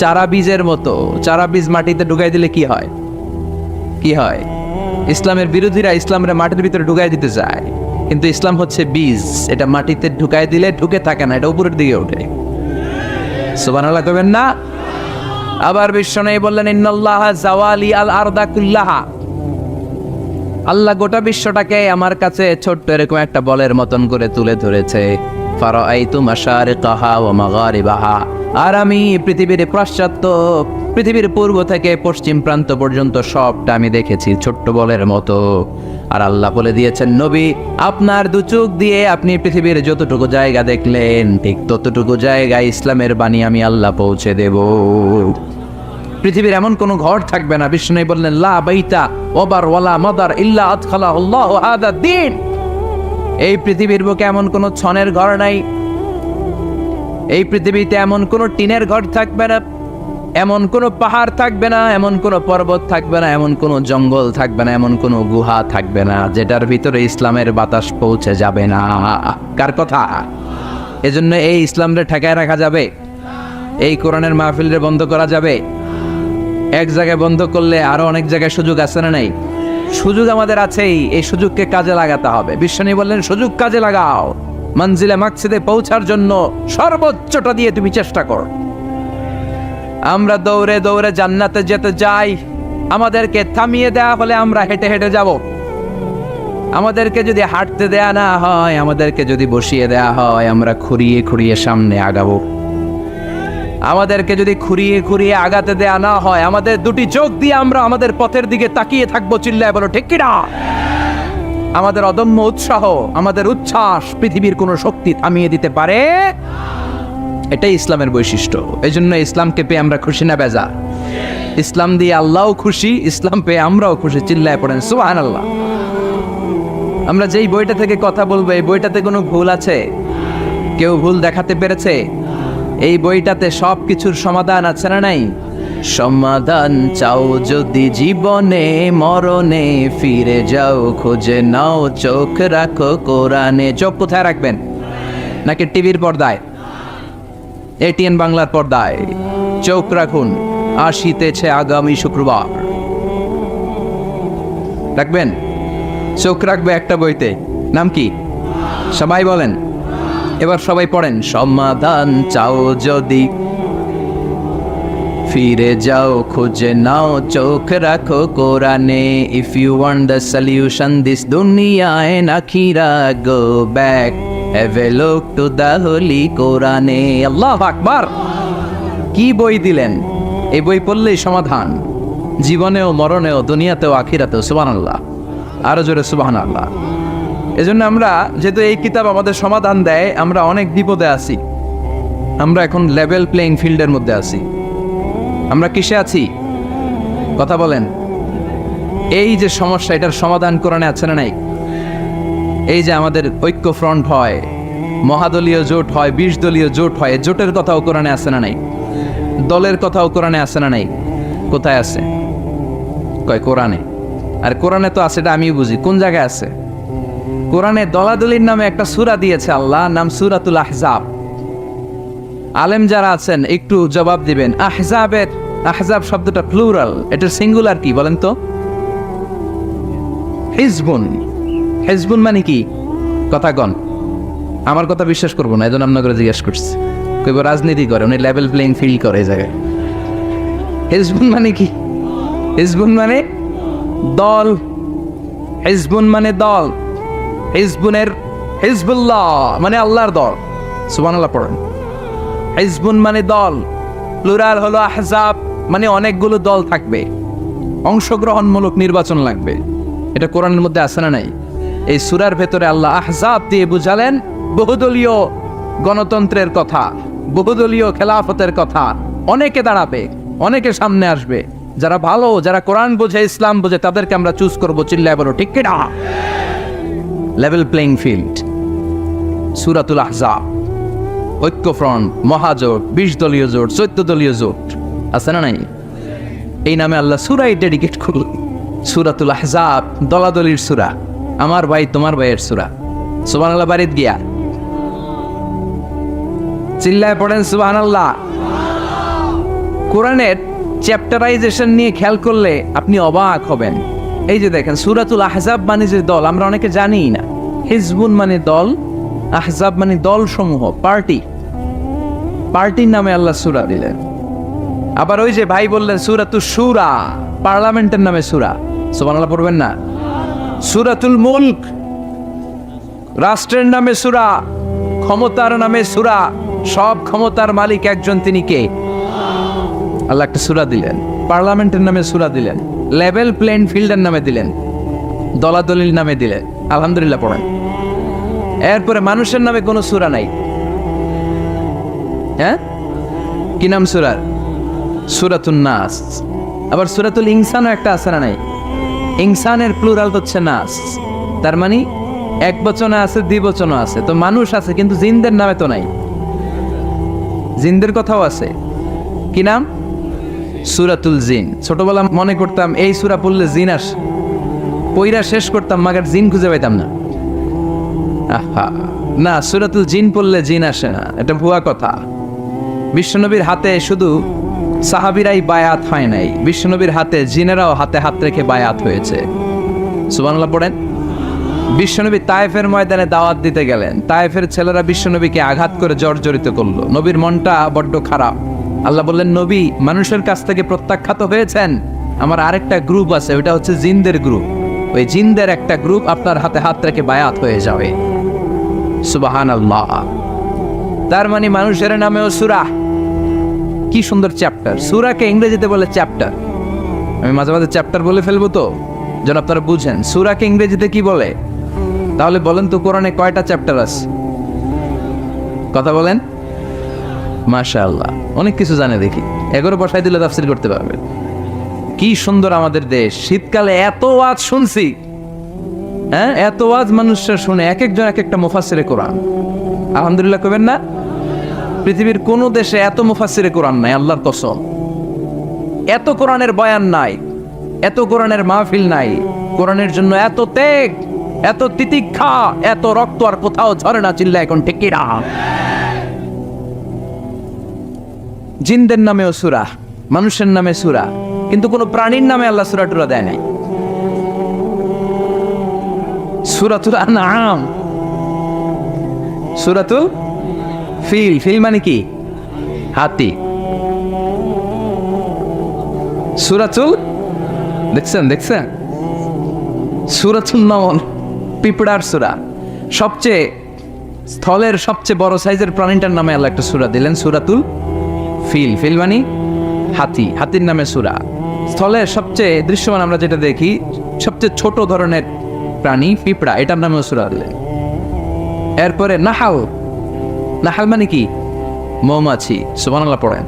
চারা বীজের মতো। চারা বীজ মাটিতে ঢুকাই দিলে কি হয়? কি হয়? ইসলামের বিরোধীরা ইসলামের মাটির ভিতরে ঢুকাই দিতে চায়, কিন্তু ইসলাম হচ্ছে বীজ, এটা মাটিতে ঢুকাই দিলে ঢুকে থাকে না, এটা উপরের দিকে ওঠে। সুবহানাল্লাহ কইবেন না? আবার বিশ্বনবী বললেন, ইন্নাল্লাহা জাওয়ালি আল আরদা কুল্লাহা। আল্লাহ গোটা বিশ্বটাকে আমার কাছে ছোট্ট এরকম একটা বলের মতন করে তুলে ধরেছে। ফারাআইতু মাশারিকাহা ওয়া মাগারিবাহা। আর আমি পৃথিবীর পাশ্চাত্য, পৃথিবীর পূর্ব থেকে পশ্চিম প্রান্ত পর্যন্ত সবটা আমি দেখেছি ছোট্ট বলের মতো। আর আল্লাহ বলে দিয়েছেন, নবী আপনার দু চোখ দিয়ে আপনি পৃথিবীর যতটুকু জায়গা দেখলেন, ঠিক ততটুকু জায়গায় ইসলামের বাণী আমি আল্লাহ পৌঁছে দেব। পৃথিবীর এমন কোনো ঘর থাকবে না, বিষ্ণু বললেন, লা বাইতা ওয়াবার ওয়ালা মাদার ইল্লা আদখালাহুল্লাহু হাদা দ্বীন। এই পৃথিবীর বুকে এমন কোনো ছনের ঘর নাই, এই পৃথিবীতে এমন কোনো টিনের ঘর থাকবে না, এমন কোনো পাহাড় থাকবে না, এমন কোনো পর্বত থাকবে না, এমন কোনো জঙ্গল থাকবে না, এমন কোনো গুহা থাকবে না যেটার ভিতরে ইসলামের বাতাস পৌঁছে যাবে না। কার কথা? এজন্য এই ইসলামরে ঠেকায় রাখা যাবে? এই কোরআনের মাহফিলরে বন্ধ করা যাবে? এক জায়গায় বন্ধ করলে আরো অনেক জায়গায় সুযোগ আছে না নাই? সুযোগ আমাদের আছেই, এই সুযোগকে কাজে লাগাতে হবে। বিশ্বনবী বললেন, সুযোগ কাজে লাগাও, মঞ্জিলে মাকসিদে পৌঁছার জন্য সর্বোচ্চটা দিয়ে তুমি চেষ্টা করো। আমরা দৌড়ে দৌড়ে জান্নাতে যেতে যাই, আমাদেরকে থামিয়ে দেয়া হলে আমরা হেঁটে হেঁটে যাব। আমাদেরকে যদি হাঁটতে দেয়া না হয়, আমাদেরকে যদি বসিয়ে দেয়া হয়, আমরা খুঁড়িয়ে খুঁড়িয়ে সামনে আগাবো। আমাদেরকে যদি খুঁড়িয়ে খুঁড়িয়ে আগাতে দেয়া না হয়, আমাদের দুটি চোখ দিয়ে আমরা আমাদের পথের দিকে তাকিয়ে থাকবো। চিল্লায় বলো ঠিক কিনা? আমাদের অদম্য উৎসাহ, আমাদের উচ্ছ্বাস পৃথিবীর কোনো শক্তি থামিয়ে দিতে পারে? এটাই ইসলামের বৈশিষ্ট্য। এই জন্য ইসলামকে পেয়ে আমরা খুশি না বেজা? ইসলাম দিয়ে আল্লাহও খুশি, ইসলাম পেয়ে আমরাও খুশি। চিল্লায় পড়েন সুবহানাল্লাহ। আমরা যেই বইটা থেকে কথা বলবো, এই বইটাতে কোনো ভুল আছে? কেউ ভুল দেখাতে পেরেছে? এই বইটাতে সব কিছুর সমাধান আছে না নাই? সমাধান চাও যদি জীবনে মরণে, ফিরে যাও খুঁজে নাও, চোখ রাখো কোরআনে। চোখ কোথায় রাখবেন? নাকি টিভির পর্দায়, এটিএন বাংলার পর্দায়? চোখ রাখুন, আসিতেছে আগামী শুক্রবার। রাখবেন? চোখ রাখবে একটা বইতে, নাম কি? সবাই বলেন, এবার সবাই পড়েন। সমাধান চাও যদি ফিরে যাও খুঁজে নাও, চোখ রাখো কোরআনে। If you want the solution this দুনিয়া এন্ড আখিরা, go back, have a look to the holy কোরআনে। আল্লাহু আকবার! কি বই দিলেন! এই বই পড়লেই সমাধান, জীবনেও মরণেও, দুনিয়াতেও আখিরাতেও। সুবহানাল্লাহ! আরো জোরে সুবহানাল্লাহ! এজন্য আমরা, যেহেতু এই কিতাব আমাদের সমাধান দেয়, আমরা অনেক বিপদে আছি। আমরা এখন লেভেল প্লেইং ফিল্ডের মধ্যে আছি। আমরা কিসে আছি? কথা বলেন। এই যে সমস্যা, এটার সমাধান কোরআনে আছে না নাই? এই যে আমাদের ঐক্য ফ্রন্ট হয়, মহাদলীয় জোট হয়, 20 দলীয় জোট হয়, জোটের কথাও কোরআনে আছে না নাই? দলের কথাও কোরআনে আছে না নাই? কোথায় আছে? কয় কোরআনে। আর কোরআনে তো আছে, এটা আমিও বুঝি। কোন জায়গায় আছে? কোরআনে দলাদলির নামে একটা সূরা দিয়েছে আল্লাহ, নাম সূরাতুল আহজাব। আলেম যারা আছেন একটু জবাব দিবেন। আহজাবের, আহজাব শব্দটা প্লুরাল, এটার সিঙ্গুলার কি বলেন তো? হিজবুন। হিজবুন মানে কি? কথা কন। আমার কথা বিশ্বাস করবো না, এজন্য আপনাকে জিজ্ঞেস করছি। কইব রাজনীতি করে, উনি লেভেল প্লেইং ফিল্ড করে এই জায়গায়। হিজবুন মানে কি? হিজবুন মানে দল। হিজবুন মানে দল। হিজবুনের, হিজবুল্লাহ মানে আল্লাহর দল। সুবহানাল্লাহ পড়েন। হিজবুন মানে দল, প্লুরাল হলো আহজাব, মানে অনেকগুলো দল থাকবে, অংশগ্রহণমূলক নির্বাচন লাগবে। এটা কোরআনের মধ্যে আছে না নাই? এই সূরার ভেতরে আল্লাহ আহজাব দিয়ে বুঝালেন বহুদলীয় গণতন্ত্রের কথা, বহুদলীয় খেলাফতের কথা। অনেকে দাঁড়াবে, অনেকে সামনে আসবে। যারা ভালো, যারা কোরআন বোঝে, ইসলাম বোঝে, তাদেরকে আমরা চুজ করবো। চিল্লায় বলো ঠিক কিনা? Level playing field. সূরাতুল আহজাব, ঐক্যফ্রন্ট, মহাজোট, 20 দলীয় জোট, 14 দলীয় জোট আছে না নাই? এই নামে আল্লাহ সূরাই ডেডিকেট করল। সূরাতুল আহজাব, দলাদলির সূরা, আমার ভাই তোমার ভাইয়ের সূরা। সুবহানাল্লাহ বাড়িতে গিয়া চিল্লায় পড়েন সুবহানাল্লাহ। কোরআনের চ্যাপ্টারাইজেশন নিয়ে খেয়াল করলে আপনি অবাক হবেন। এই যে দেখেন, সূরাতুল আহজাব মানে যে দল, আমরা অনেকে জানিই না। হিজবুন মানে দল, আহজাব মানে দল সমূহ, পার্টি। পার্টির নামে আল্লাহ সূরা দিলেন। আবার ওই যে ভাই বললেন সূরাতুশ শূরা, পার্লামেন্টের নামে সূরা। সুবহানাল্লাহ পড়বেন না? সূরাতুল মুলক, রাষ্ট্রের নামে সূরা, ক্ষমতার নামে সূরা। সব ক্ষমতার মালিক একজন, তিনি কে? আল্লাহ একটা সূরা দিলেন। পার্লামেন্টের নামে সূরা দিলেন, লেভেল প্লেইং ফিল্ডের নামে দিলেন, দলাদলির নামে দিলেন। আলহামদুলিল্লাহ পড়েন। এরপরে মানুষের নামে কোনো সূরা নাই। হ্যাঁ, কি নাম সূরার? সূরাতুন নাস। আবার সূরাতুল ইনসানও একটা আছে না নাই? ইনসানের প্লুরাল হচ্ছে নাস, তার মানে এক বচনে আছে, দ্বিবচনও আছে। তো মানুষ আছে, কিন্তু জিনদের নামে তো নাই। জিনদের কথাও আছে। কি নাম? সূরাতুল জিন। ছোটবেলা মনে করতাম এই সূরা পড়লে জিন আসে, পইরা শেষ করতাম, মাগার জিন খুঁজে পাইতাম না। আহা, না, সূরাতুল জিন পড়লে জিন আসে না, এটা ভুয়া কথা। বিশ্বনবীর হাতে শুধু সাহাবীরাই বায়াত হয় নাই, বিশ্বনবীর হাতে জিনেরাও হাতে হাত রেখে বায়াত হয়েছে। সুবহানাল্লাহ পড়েন। বিশ্বনবী তায়েফের ময়দানে দাওয়াত দিতে গেলেন, তায়েফের ছেলেরা বিশ্বনবীকে আঘাত করে জর্জরিত করলো। নবীর মনটা বড্ড খারাপ। আল্লাহ বললেন, নবী মানুষের কাছ থেকে প্রত্যাখ্যাত হয়েছেন, আমার আরেকটা গ্রুপ আছে, ওইটা হচ্ছে জিনদের গ্রুপ। ওই জিনদের একটা গ্রুপ আপনার হাতে হাত রেখে বায়াত হয়ে যাবে। সুবহানাল্লাহ। তার মানে মানুষের নামেও সূরা। কি সুন্দর চ্যাপ্টার। সূরাকে ইংরেজিতে বলে চ্যাপ্টার। আমি মাঝে মাঝে চ্যাপ্টার বলে ফেলবো, তো যেন আপনারা বুঝেন সূরাকে ইংরেজিতে কি বলে। তাহলে বলেন তো, কোরআনে কয়টা চ্যাপ্টার আছে? কথা বলেন। মাশাআল্লাহ, অনেক কিছু জানে দেখি। 11 বসাই দিলে তাফসীর করতে পারবে। কি সুন্দর আমাদের দেশ। শীতকালে এত ওয়াজ শুনছি, হ্যাঁ, এত ওয়াজ মানুষরা শুনে, এক একজন এক একটা মুফাসসিরে কোরআন। আলহামদুলিল্লাহ কইবেন না? পৃথিবীর কোন দেশে এত মুফাসসিরে কোরআন নাই, আল্লাহর কসম। এত কোরআনের বয়ান নাই, এত কোরআনের মাহফিল নাই, কোরআনের জন্য এত ত্যাগ, এত তিতিক্ষা, এত রক্ত আর কোথাও ঝরে না। চিল্লা এখন ঠিক কিনা? জিনদের নামেও সূরা, মানুষের নামে সূরা, কিন্তু কোন প্রাণীর নামে আল্লাহ সূরা টুরা দেয় নাই। সূরাতুল আনআম, সূরাতুল ফিল, ফিল মানে কি? হাতি। সূরাতুল, দেখছেন সূরাতুল নামল, পিঁপড়ার সূরা। সবচেয়ে স্থলের সবচেয়ে বড় সাইজের প্রাণীটার নামে আল্লাহ একটা সূরা দিলেন, সূরাতুল ফিল। ফিল মানে হাতি, হাতির নামে সূরা। স্থলের সবচেয়ে দৃশ্যমান আমরা যেটা দেখি, সবচেয়ে ছোট ধরনের প্রাণী পিঁপড়া, এটার নামেও সূরা দিলেন। এরপরে নাহাল, নাহাল মানে কি? মৌমাছি। সুবহানাল্লাহ পড়েন।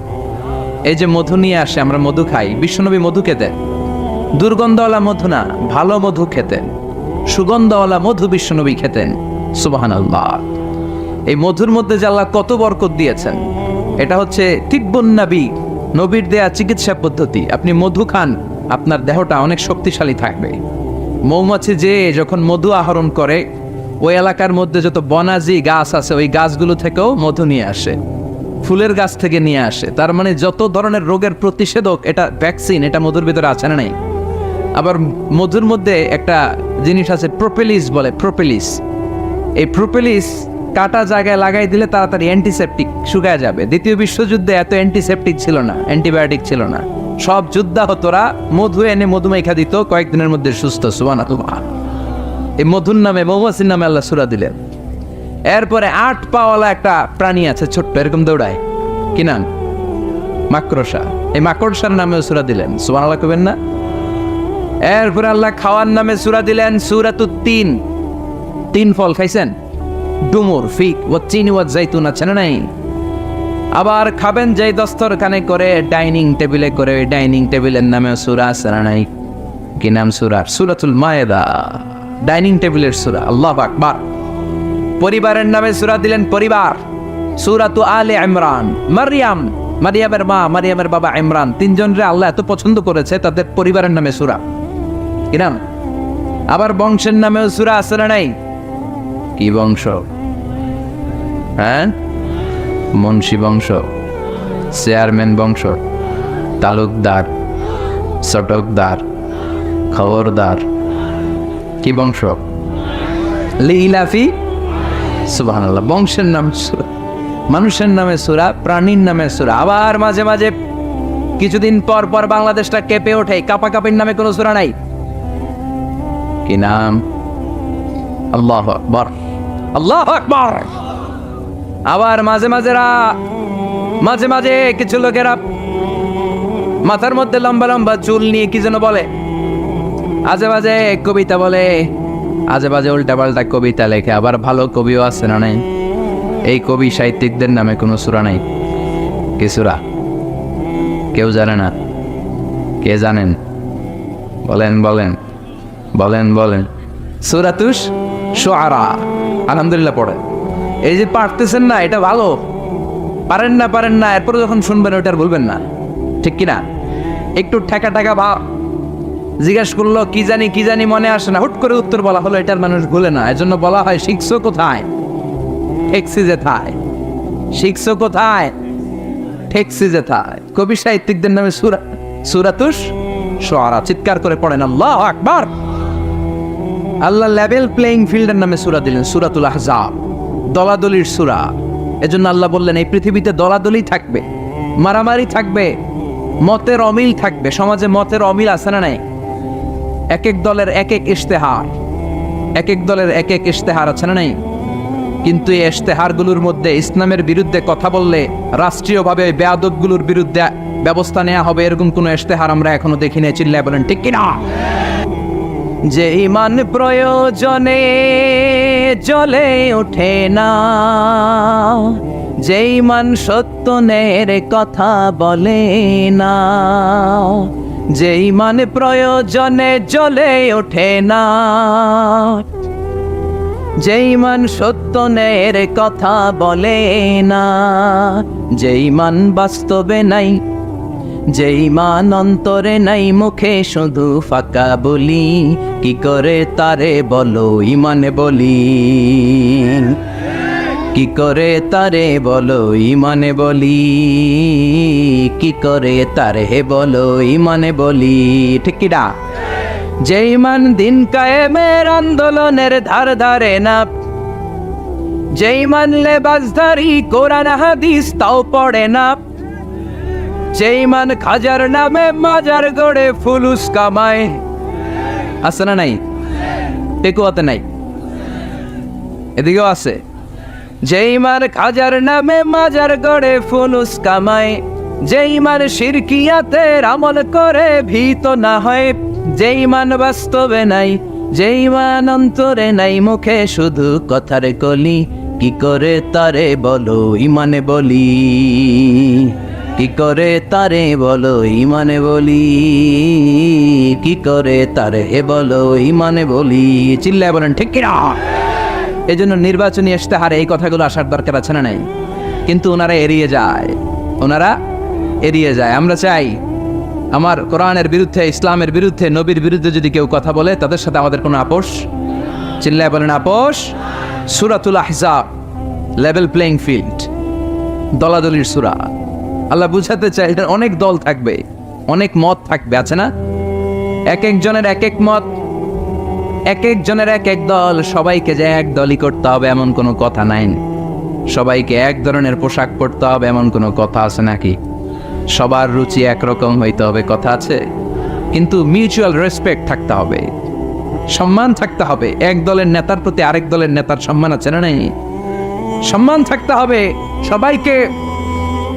এই যে মধু নিয়ে আসে, আমরা মধু খাই, বিশ্বনবী মধু খেতেন। দুর্গন্ধওয়ালা মধু না, ভালো মধু খেতেন, সুগন্ধওয়ালা মধু বিশ্বনবী খেতেন। সুবহানাল্লাহ। এই মধুর মধ্যে যে আল্লাহ কত বরকত দিয়েছেন, এটা হচ্ছে তিব্বুন নবী, নবীর দেয়া চিকিৎসা পদ্ধতি। আপনি মধু খান, আপনার দেহটা অনেক শক্তিশালী থাকবে। মৌমাছি যে যখন মধু আহরণ করে, ওই এলাকার মধ্যে যত বনাজি গাছ আছে, ওই গাছগুলো থেকেও মধু নিয়ে আসে, ফুলের গাছ থেকে নিয়ে আসে। তার মানে যত ধরনের রোগের প্রতিষেধক, এটা ভ্যাকসিন, এটা মধুর ভিতরে আছে না নাই? আবার মধুর মধ্যে একটা জিনিস আছে, প্রোপেলিস বলে, প্রোপেলিস। এই প্রোপেলিস কাটা জায়গায় লাগাই দিলে তাড়াতাড়ি অ্যান্টিসেপটিক শুকায় যাবে। দ্বিতীয় বিশ্বযুদ্ধে এত অ্যান্টিসেপটিক ছিল না, অ্যান্টিবায়োটিক ছিল না। সব যোদ্ধাহতরা মধু এনে মধুমাইখা দিত, কয়েকদিনের মধ্যে সুস্থ। সুবহানাল্লাহ। এই মধুর নামে, মৌমাছির নামে আল্লাহ সূরা দিলেন। এরপরে 8 পাওয়ালা একটা প্রাণী আছে, ছোট্ট, এরকম দৌড়ায়, কি নাম? মাকড়সা। এই মাকড়সার নামেও সূরা দিলেন। সুবহানাল্লাহ কইবেন না? এরপরে আল্লাহ খাওয়ার নামে সূরা দিলেন, সূরাতুত তিন। তিন ফল খাইছেন? ডুমুর, ফিক, ওয়াতিন ওয়াত জাইতুন আছে না নাই? আবার খাবেন যেই দস্তরখানে করে, ডাইনিং টেবিলে করে, ওই ডাইনিং টেবিলের নামেও সূরা আছে না নাই? কি নাম সূরার? সূরাতুল মায়েদা, ডাইনিং টেবিলের সূরা। আল্লাহু আকবার। পরিবারের নামে সূরা দিলেন, পরিবার, সূরাতু আলে ইমরান। মারইয়াম, মারিয়ামের মা, মারিয়ামের বাবা ইমরান, তিনজনরে আল্লাহ এত পছন্দ করেছে, তাদের পরিবারের নামে সূরা। কি নাম? আবার বংশের নামেও সূরা আছে না নাই? কি বংশ? হ্যাঁ, মুন্সি বংশ, চেয়ারম্যান বংশ, তালুকদার, চটকদার, খবরদার। কি বংশ? লিলাফি। সুবহানাল্লাহ। বংশের নাম সূরা, মানুষের নামে সূরা, প্রাণীর নামে সূরা। আবার মাঝে মাঝে কিছুদিন পর পর বাংলাদেশটা কেঁপে ওঠে, কাপাকাপির নামে কোনো সূরা নাই। কি নাম? আল্লাহু আকবার, আল্লাহু আকবার। আবার মাঝে মাঝে কিছু লোকেরা মাথার মধ্যে লম্বা লম্বা চুল নিয়ে কি যেন বলে, আজে বাজে কবিতা বলে, আজে বাজে উল্টা পাল্টা কবিতা লেখে। আবার ভালো কবিও আছে না নাই? এই কবি সাহিত্যিকদের নামে কোনো সূরা নাই। কি সূরা? কেউ জানে না? কে জানেন? বলেন বলেন বলেন বলেন। সূরাতুশ শুআরা। আলহামদুলিল্লাহ পড়ে। এই যে পারতেছেন না, এটা ভালো। পারেন না, এরপর যখন শুনবেন ওইটার বলবেন না, ঠিক কিনা? একটু ঠেকা ভাব, জিজ্ঞেস করলো কি জানি মনে আসে না, হুট করে উত্তর বলা হলো, এটার মানুষ ভুলে না। এজন্য বলা হয়, শিখছো কোথায়? ঠেকছি যেথায়। শিখছো কোথায়? ঠেকছি যেথায়। কবি সাহিত্যিকদের নামে সূরা, সূরাতুশ শুআরা। চিৎকার করে পড়েন আল্লাহু আকবার। আল্লাহ লেভেল প্লেইং ফিল্ডের নামে সূরা দিলেন, সূরাতুল আহজাব, দলাদলির সূরা। এজন্য আল্লাহ বললেন, এই পৃথিবীতে দলাদলি থাকবে, মারামারি থাকবে, মতের অমিল থাকবে। সমাজে মতের অমিল আছে না নাই? এক এক দলের এক এক ইশতেহার, এক এক দলের এক এক ইশতেহার আছে না নাই? কিন্তু এই ইশতেহারগুলোর মধ্যে ইসলামের বিরুদ্ধে কথা বললে রাষ্ট্রীয়ভাবে বেয়াদবগুলোর বিরুদ্ধে ব্যবস্থা নেওয়া হবে, এরকম কোনো ইশতেহার আমরা এখনো দেখি না। চিল্লায় বলেন ঠিক কিনা? যে ঈমান প্রয়োজনে জ্বলে ওঠে না, যে ঈমান সত্য ন্যায়ের কথা বলে না, যে ঈমান প্রয়োজনে জ্বলে ওঠে না, যে ঈমান সত্য ন্যায়ের কথা বলে না, যে ঈমান বাস্তবে নাই, যে ইমান অন্তরে নাই মুখে শুধু ফাঁকা বলি, কি করে তারে বলো ইমানে বলি, কি করে তারে বলো ইমানে বলি, কি করে তারে বলো ইমানে বলি, ঠিক কি না? যে ইমান দিন কায়েমের আন্দোলনের ধার ধারে না, যে ইমান লেবাসধারী কোরআন হাদিস তাও পড়ে না, যে ইমান খাজার নামে মাজার গড়ে ফুলুস কামায়, আছে না নাই? টেকুয়াতে নাই, এদিকেও আছে। যে ইমান খাজার নামে মাজার গড়ে ফুলুস কামায়, যে ইমান শিরকিয়াতের আমল করে ভীত না হয়, যে ইমান বাস্তবে নাই, যে ইমান অন্তরে নাই মুখে শুধু কথার কলি, কি করে তারে বলো ইমানে বলি, কি করে তারে বলো ইমানে বলি, কি করে তারে বলো ইমানে বলি, চিল্লায় বলেন ঠিক কিনা? এই জন্য নির্বাচনী ইশতেহারে এই কথাগুলো আসার দরকার আছে না নাই? কিন্তু ওনারা এড়িয়ে যায়, ওনারা এড়িয়ে যায়। আমরা চাই আমার কোরআনের বিরুদ্ধে, ইসলামের বিরুদ্ধে, নবীর বিরুদ্ধে যদি কেউ কথা বলে তাদের সাথে আমাদের কোনো আপোষ, চিল্লায় বলেন আপোষ। সূরাতুল আহজাব, লেভেল প্লেইং ফিল্ড, দলাদলির সূরা। আল্লাহ বুঝাতে চাই এটা অনেক দল থাকবে, অনেক মত থাকবে, আছে না? এক একজনের এক এক মত, এক একজনের এক এক দল। সবাইকে যে এক দলই করতে হবে এমন কোনো কথা নাই। সবাইকে এক ধরনের পোশাক পরতে হবে এমন কোনো কথা আছে নাকি? সবার রুচি একরকম হইতে হবে কথা আছে? কিন্তু মিউচুয়াল রেসপেক্ট থাকতে হবে, সম্মান থাকতে হবে। এক দলের নেতার প্রতি আরেক দলের নেতার সম্মান আছে না নাই? সম্মান থাকতে হবে। সবাইকে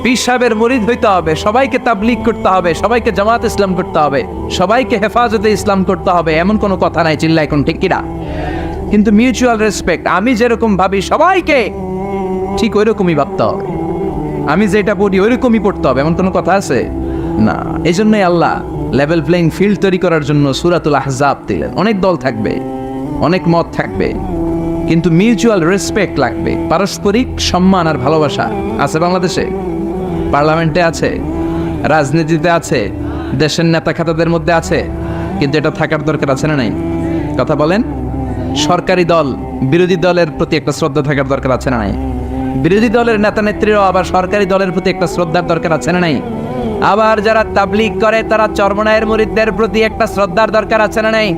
পীর সাহেবের মুরিদ হইতে হবে, সবাইকে তাবলীগ করতে হবে, সবাইকে জামাত ইসলাম করতে হবে, সবাইকে হেফাজতে ইসলাম করতে হবে এমন কোনো কথা নাই। চিল্লা এখন ঠিক কিনা? কিন্তু মিউচুয়াল রেসপেক্ট, আমি যেরকম ভাবি সবাইকে ঠিক ওই রকমই ভাবতে হবে, আমি যেটা পড়ি ওই রকমই পড়তে হবে এমন কোনো কথা আছে না। এই জন্যই আল্লাহ লেভেল প্লেইং ফিল্ড তৈরি করার জন্য সূরাতুল আহজাব দিলেন। অনেক দল থাকবে, অনেক মত থাকবে, কিন্তু মিউচুয়াল রেসপেক্ট লাগবে। পারস্পরিক সম্মান আর ভালোবাসা আছে বাংলাদেশে, পার্লামেন্টে আছে, রাজনীতিতে আছে, দেশের নেতা খাতাদের মধ্যে আছে, কিন্তু এটা থাকার দরকার আছে না নাই? কথা বলেন। সরকারি দল বিরোধী দলের প্রতি একটা শ্রদ্ধা থাকার দরকার আছে না নাই? বিরোধী দলের নেতা নেত্রীরাও আবার সরকারি দলের প্রতি একটা শ্রদ্ধার দরকার আছে না নাই? আবার যারা তাবলীগ করে তারা চরমনায়ের মুরিদদের প্রতি একটা শ্রদ্ধার দরকার আছে না নাই?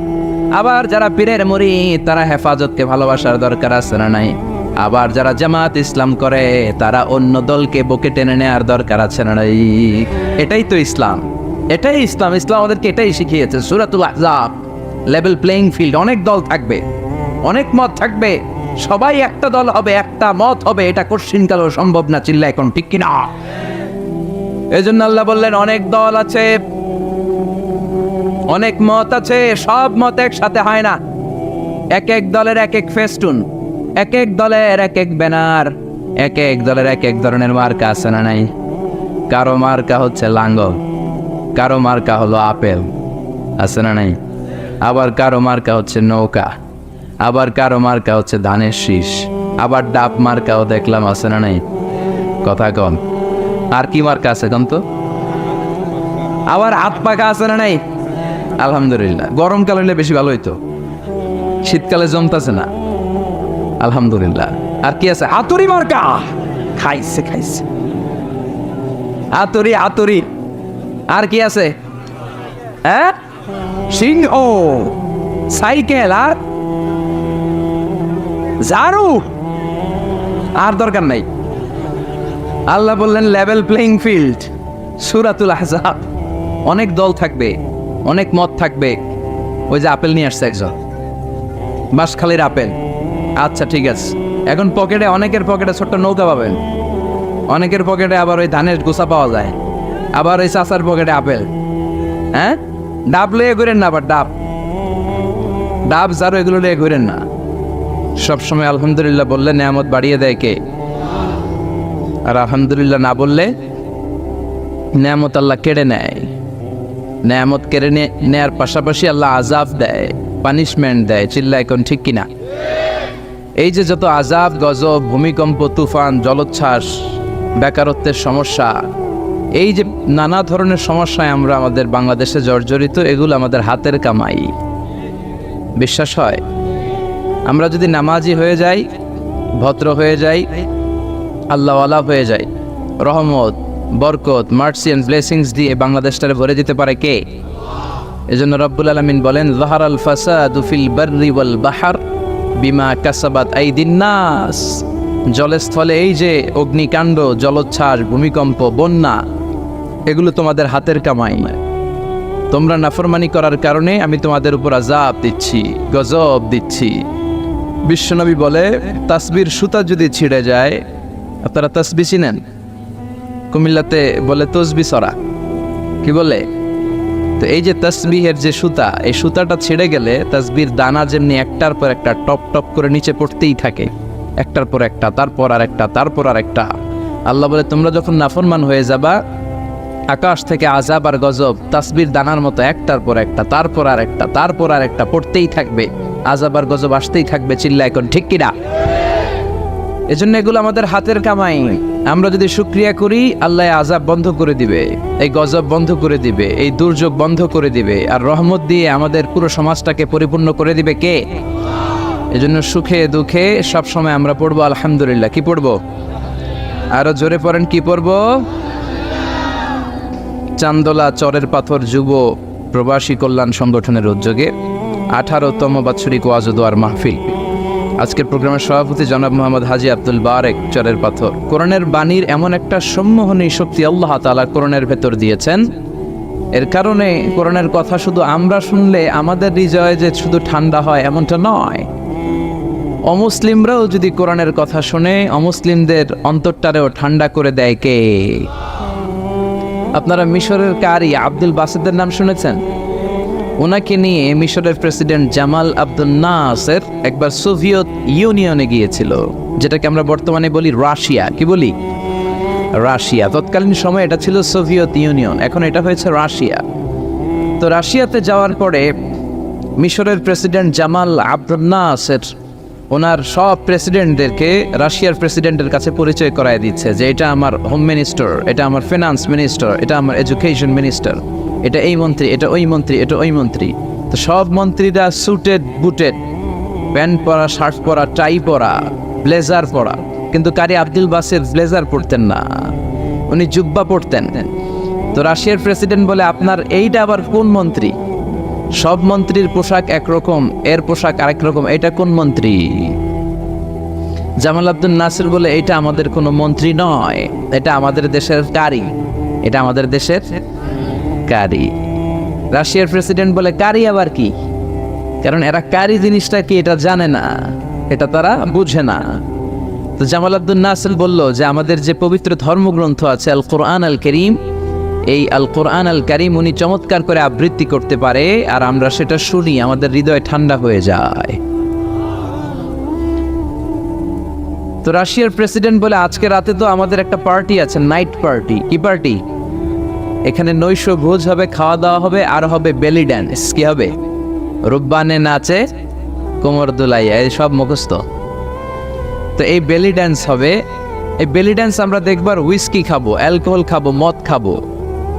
আবার যারা পীরের মুরিদ তারা হেফাজতকে ভালোবাসার দরকার আছে না নাই? আবার যারা জামাত ইসলাম করে তারা অন্য দলকে বুকে টেনে নেওয়ার দরকার আছে না নাই? এটাই তো ইসলাম, এটাই ইসলাম। ইসলাম আমাদেরকে এটাই শিখিয়েছে। সূরাতুল আহজাব, লেভেল প্লেইং ফিল্ড। অনেক দল থাকবে, অনেক মত থাকবে, সবাই একটা দল হবে, একটা মত হবে, এটা কোশ্চিনকালও সম্ভব না। চিল্লা এখন ঠিক কিনা? এই জন্য আল্লাহ বললেন অনেক দল আছে, অনেক মত আছে, সব মত একসাথে হয় না। এক এক দলের এক এক ফেস্টুন, এক এক দলের এক এক ব্যানার, এক এক দলের এক এক ধরনের মার্কা আছে না নাই? কারো মার্কা হচ্ছে লাঙ্গল, কারো মার্কা হলো আপেল, আছে না নাই? আবার কারো মার্কা হচ্ছে নৌকা, আবার কারো মার্কা হচ্ছে ধানের শীষ, আবার ডাব মার্কাও দেখলাম, আছে না নাই? কথা কন। আর কি মার্কা আছে কন তো? আবার হাত পাখা আছে না নাই? আলহামদুলিল্লাহ। গরমকাল হইলে বেশি ভালো হইতো, শীতকালে জমতাছে না, আলহামদুলিল্লাহ। আর কি আছে? হাতুড়ি মার্কা। খাইছে খাইছে হাতুড়ি, হাতুড়ি। আর কি আছে? হ্যাঁ, সিংহ, সাইকেল, আর ঝাড়ু। আর দরকার নাই। আল্লাহ বললেন লেভেল প্লেইং ফিল্ড, সূরাতুল আহজাব। অনেক দল থাকবে, অনেক মত থাকবে। ওই যে আপেল নিয়ে আসছে একজন, বাঁশখালীর আপেল। আচ্ছা ঠিক আছে, এখন পকেটে, অনেকের পকেটে ছোট্ট নৌকা পাবেন, অনেকের পকেটে আবার ওই ধানের গোছা পাওয়া যায়, আবার ওই চাচার পকেটে আপেল। হ্যাঁ, ডাব লয়ে ঘুরেন না, আবার ডাব, ডাব ঝাড়ু এগুলো লয়ে ঘুরেন না। সবসময় আলহামদুলিল্লাহ বললে নেয়ামত বাড়িয়ে দেয় কে? আর আলহামদুলিল্লাহ না বললে নেয়ামত আল্লাহ কেড়ে নেয়। নেয়ামত কেড়ে নেয়ার পাশাপাশি আল্লাহ আযাব দেয়, পানিশমেন্ট দেয়। চিল্লা এখন ঠিক কিনা? এই যে যত আযাব, গজব, ভূমিকম্প, তুফান, জলোচ্ছ্বাস, বেকারত্বের সমস্যা, এই যে নানা ধরনের সমস্যায় আমরা আমাদের বাংলাদেশে জর্জরিত, এগুলো আমাদের হাতের কামাই। বিশ্বাস হয়? আমরা যদি নামাজি হয়ে যাই, ভদ্র হয়ে যাই, আল্লাহওয়ালা হয়ে যাই, রহমত, বরকত, মার্সি এন্ড ব্লেসিংস দিয়ে বাংলাদেশটারে ভরে দিতে পারে কে? এজন্য রব্বুল আলামিন বলেন, যাহারাল ফাসাদু ফিল বাররি ওয়াল বাহর বিমা কাসাবাত আইদিন নাস। জলস্থলে এই যে অগ্নিকাণ্ড, জলোচ্ছ্বাস, ভূমিকম্প, বন্যা, এগুলো তোমাদের হাতের কামাই। তোমরা নাফরমানি করার কারণে আমি তোমাদের উপর আযাব দিচ্ছি, গজব দিচ্ছি। বিশ্বনবী বলে, তাসবির সুতা যদি ছিঁড়ে যায়, আপনারা তাসবি চিনেন? কুমিল্লাতে বলে তসবি সরা, কি বলে? তো এই যে তাসবিহের যে সুতা, এই সুতাটা ছিঁড়ে গেলে তাসবির দানা যেমনি একটার পর একটা টপ টপ করে নিচে পড়তেই থাকে, একটার পর একটা, তারপর আর একটা, তারপর আর একটা। আল্লাহ বলে, তোমরা যখন নাফরমান হয়ে যাবা, আকাশ থেকে আযাব আর গজব তাসবির দানার মতো একটার পর একটা, তারপর আর একটা, তারপর আর একটা পড়তেই থাকবে, আযাব আর গজব আসতেই থাকবে। চিল্লা এখন ঠিক কিনা? এজন্য এগুলো আমাদের হাতের কামাই। আমরা যদি শুকরিয়া করি, আল্লাহ আযাব বন্ধ করে দিবে, এই গজব বন্ধ করে দিবে, এই দুর্যোগ বন্ধ করে দিবে, আর রহমত দিয়ে আমাদের পুরো সমাজটাকে পরিপূর্ণ করে দিবে কে? এজন্য সুখে দুঃখে সবসময় আমরা পড়বো আলহামদুলিল্লাহ। কি পড়বো? আরো জোরে পড়েন, কি পড়বো? চান্দোলা চরের পাথর যুব প্রবাসী কল্যাণ সংগঠনের উদ্যোগে 18তম বাৎসরিক ওয়াজ ও দোয়ার মাহফিল। আজকের প্রোগ্রামের সভাপতি জনাব মোহাম্মদ হাজি আব্দুল বারেক, চরের পাথর। কোরআনের বাণীর এমন একটা সম্মোহনী শক্তি আল্লাহ তাআলা কোরআনের ভেতর দিয়েছেন, এর কারণে কোরআনের কথা শুধু আমরা শুনলে আমাদের হৃদয়ে যে শুধু ঠান্ডা হয় এমনটা নয়, অমুসলিমরাও যদি কোরআনের কথা শুনে অমুসলিমদের অন্তরটারেও ঠান্ডা করে দেয় কে? আপনারা মিশরের কারি আব্দুল বাসেদের নাম শুনেছেন? ওনাকে নিয়ে মিশরের প্রেসিডেন্ট জামাল আব্দুল নাসের একবার সোভিয়েত ইউনিয়নে গিয়েছিল, যেটাকে আমরা বর্তমানে বলি রাশিয়া। কি বলি? রাশিয়া। তৎকালীন সময় এটা ছিল সোভিয়েত ইউনিয়ন, এখন এটা হয়েছে রাশিয়া। তো রাশিয়াতে যাওয়ার পরে মিশরের প্রেসিডেন্ট জামাল আব্দুল নাসের ওনার সব প্রেসিডেন্টদেরকে রাশিয়ার প্রেসিডেন্টের কাছে পরিচয় করায় দিচ্ছে যে এটা আমার হোম মিনিস্টার, এটা আমার ফিনান্স মিনিস্টার, এটা আমার এডুকেশন মিনিস্টার, এটা এই মন্ত্রী, এটা ওই মন্ত্রী, এটা ওই মন্ত্রী। তো সব মন্ত্রীরা সুটেড বুটেড, প্যান্ট পরা, শার্ট পরা, টাই পরা, ব্লেজার পরা। কিন্তু কারি আব্দুল বাসের ব্লেজার পরতেন না, উনি জুব্বা পরতেন। তো রাশিয়ার প্রেসিডেন্ট বলে, আপনার এইটা আবার কোন মন্ত্রী? সব মন্ত্রীর পোশাক একরকম, এর পোশাক আরেক রকম, এটা কোন মন্ত্রী? জামাল আব্দুল নাসির বলে, এটা আমাদের কোনো মন্ত্রী নয়, এটা আমাদের দেশের কারি, এটা আমাদের দেশের কারি। রাশিয়ার প্রেসিডেন্ট বলে, কারি আবার কি? কারণ এরা কারি জিনিসটা কি এটা জানে না, এটা তারা বুঝে না। তো জামাল আব্দুল নাসির বলল যে আমাদের যে পবিত্র ধর্মগ্রন্থ আছে আল কোরআন আল কারীম, এই আল কোরআন আল কারীম উনি চমৎকার করে আবৃত্তি করতে পারে, আর আমরা সেটা শুনি, আমাদের হৃদয় ঠান্ডা হয়ে যায়। তো রাশিয়ার প্রেসিডেন্ট বলে, আজকে রাতে তো আমাদের একটা পার্টি আছে, নাইট পার্টি। কি পার্টি? এখানে নৈশ ভোজ হবে, খাওয়া দাওয়া হবে, আর হবে বেলি ড্যান্স। কি হবে? রুব্বানে নাচে, কোমর দোলাইয়া, এই সব মুখস্থ। তো এই বেলি ড্যান্স হবে, এই বেলি ড্যান্স আমরা দেখবার হুইস্কি খাবো, অ্যালকোহল খাবো, মদ খাবো।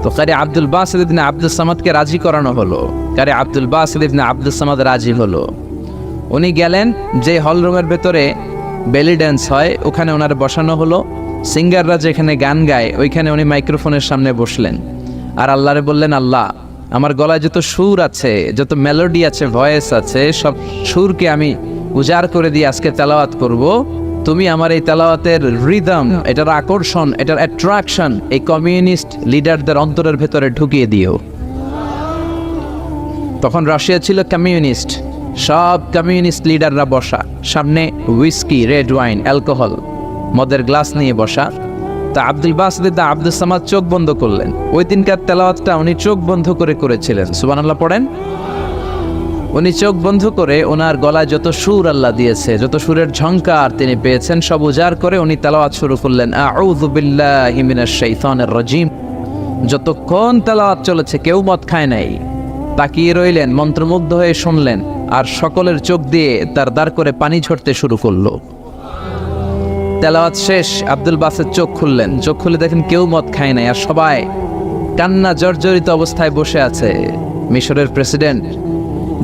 তো কারি আব্দুল বাসিত ইবনে আব্দুস সামাদকে রাজি করানো হলো। কারি আব্দুল বাসিত ইবনে আব্দুস সামাদ রাজি হলো। উনি গেলেন, যে হল রুমের ভেতরে বেলি ড্যান্স হয় ওখানে ওনার বসানো হলো। সিঙ্গাররা যেখানে গান গায় ওইখানে উনি মাইক্রোফোনের সামনে বসলেন, আর আল্লাহরে বললেন, আল্লাহ আমার গলায় যত সুর আছে, যত মেলোডি আছে, ভয়েস আছে, সব সুরকে আমি উজাড় করে দিয়ে আজকে তেলাওয়াত করব। তুমি আমার এই তেলাওয়াতের রিদম, এটার আকর্ষণ, এটার অ্যাট্রাকশন এই কমিউনিস্ট লিডারদের অন্তরের ভেতরে ঢুকিয়ে দিও। তখন রাশিয়া ছিল কমিউনিস্ট, সব কমিউনিস্ট লিডাররা বসা, সামনে হুইস্কি, রেড ওয়াইন, অ্যালকোহল, মদের গ্লাস নিয়ে বসা। তা আব্দুল বাসিত আব্দুস সামাদ চোখ বন্ধ করলেন। ওই দিনকার তেলাওয়াতটা উনি চোখ বন্ধ করে করেছিলেন। সুবহানাল্লাহ পড়েন। উনি চোখ বন্ধ করে ওনার গলায় যত সুর আল্লাহ দিয়েছে, যত সুরের ঝংকার তিনি পেয়েছেন, সব উজাড় করে উনি তেলাওয়াত শুরু করলেন, আউযু বিল্লাহি মিনাশ শাইতানির রাজিম। যতক্ষণ তেলাওয়াত চলেছে কেউ মদ খায় নাই, তাকিয়ে রইলেন, মন্ত্রমুগ্ধ হয়ে শুনলেন, আর সকলের চোখ দিয়ে তার দাঁড় করে পানি ঝরতে শুরু করলো। তেলাওয়াত শেষ, আব্দুল বাসেত চোখ খুললেন। চোখ খুলে দেখেন কেউ মদ খায় নাই, আর সবাই কান্না জর্জরিত অবস্থায় বসে আছে। মিশরের প্রেসিডেন্ট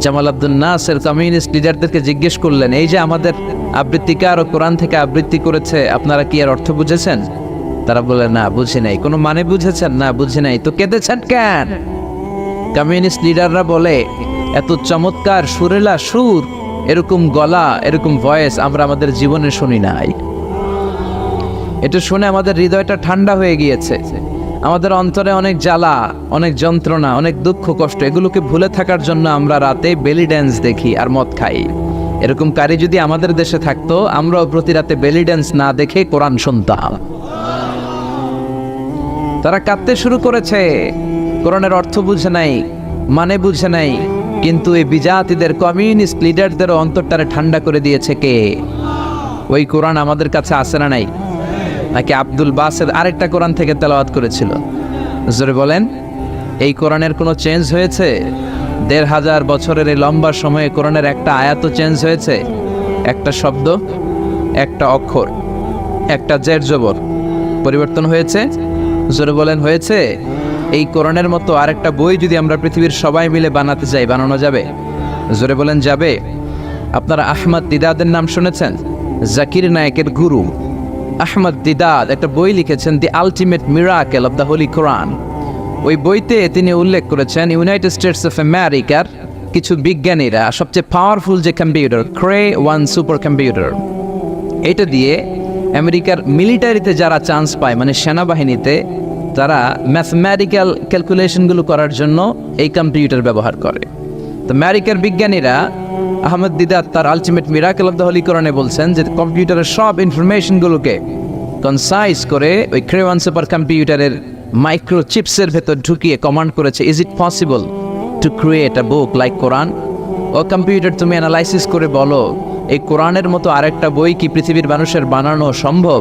জামাল আব্দুল নাসের কমিউনিস্ট লিডারদেরকে জিজ্ঞেস করলেন, এই যে আমাদের আবৃত্তিকার ও কোরআন থেকে আবৃত্তি করেছে, আপনারা কি এর অর্থ বুঝেছেন? তারা বলে, না বুঝি নাই। কোনো মানে বুঝেছেন? না বুঝি নাই। তো কেঁদেছেন কেন? কমিউনিস্ট লিডাররা বলে, এত চমৎকার সুরেলা সুর, এরকম গলা, এরকম ভয়েস আমরা আমাদের জীবনে শুনি নাই। এটা শুনে আমাদের হৃদয়টা ঠান্ডা হয়ে গিয়েছে। আমাদের অন্তরে অনেক জ্বালা, অনেক যন্ত্রণা, অনেক দুঃখ কষ্ট, এগুলোকে ভুলে থাকার জন্য আমরা রাতে বেলি ড্যান্স দেখি আর মদ খাই। এরকম কারি যদি আমাদের দেশে থাকতো, আমরাও প্রতি রাতে বেলি ড্যান্স না দেখে কোরআন শুনতাম। তারা কাঁদতে শুরু করেছে, কোরআনের অর্থ বুঝে নাই, মানে বুঝে নাই। কিন্তু এই বিজাতিদের কমিউনিস্ট লিডারদের অন্তরটারে ঠান্ডা করে দিয়েছে কে? ওই কোরআন আমাদের কাছে আসে না নাই? নাকি আব্দুল বাসেদ আরেকটা কোরআন থেকে তেলাওয়াত করেছিল? জোরে বলেন, এই কোরআনের কোনো চেঞ্জ হয়েছে? ১৫০০ বছরের এই লম্বা সময়ে কোরআনের একটা আয়াত চেঞ্জ হয়েছে? একটা শব্দ, একটা অক্ষর, একটা জের জবর পরিবর্তন হয়েছে? জোরে বলেন, হয়েছে? এই কোরআনের মতো আরেকটা বই যদি আমরা পৃথিবীর সবাই মিলে বানাতে চাই, বানানো যাবে? জোরে বলেন, যাবে? আপনারা আহমদ দিদাদের নাম শুনেছেন? জাকির নায়েকের গুরু আহমদ দিদাদ একটা বই লিখেছেন, the ultimate miracle of the holy Quran. ওই বইতে তিনি উল্লেখ করেছেন, ইউনাইটেড স্টেটস অফ আমেরিকার কিছু বিজ্ঞানীরা সবচেয়ে পাওয়ারফুল যে কম্পিউটার, ক্রে 1 সুপার কম্পিউটার, এটা দিয়ে আমেরিকার মিলিটারিতে যারা চান্স পায়, মানে সেনাবাহিনীতে, তারা ম্যাথমেটিক্যাল ক্যালকুলেশনগুলো করার জন্য এই কম্পিউটার ব্যবহার করে। তো আমেরিকার বিজ্ঞানীরা আহমদ দিদাত তার ultimate miracle of the holy কোরআনে বলছেন যে কম্পিউটারের সব ইনফরমেশনগুলোকে কনসাইজ করে ওই ক্রে 1 সুপার কম্পিউটারের মাইক্রোচিপসের ভেতর ঢুকিয়ে কমান্ড করেছে, is it possible to create a book like Quran? ও কম্পিউটার, তুমি অ্যানালাইসিস করে বলো, এই কোরআনের মতো আরেকটা বই কি পৃথিবীর মানুষের বানানো সম্ভব?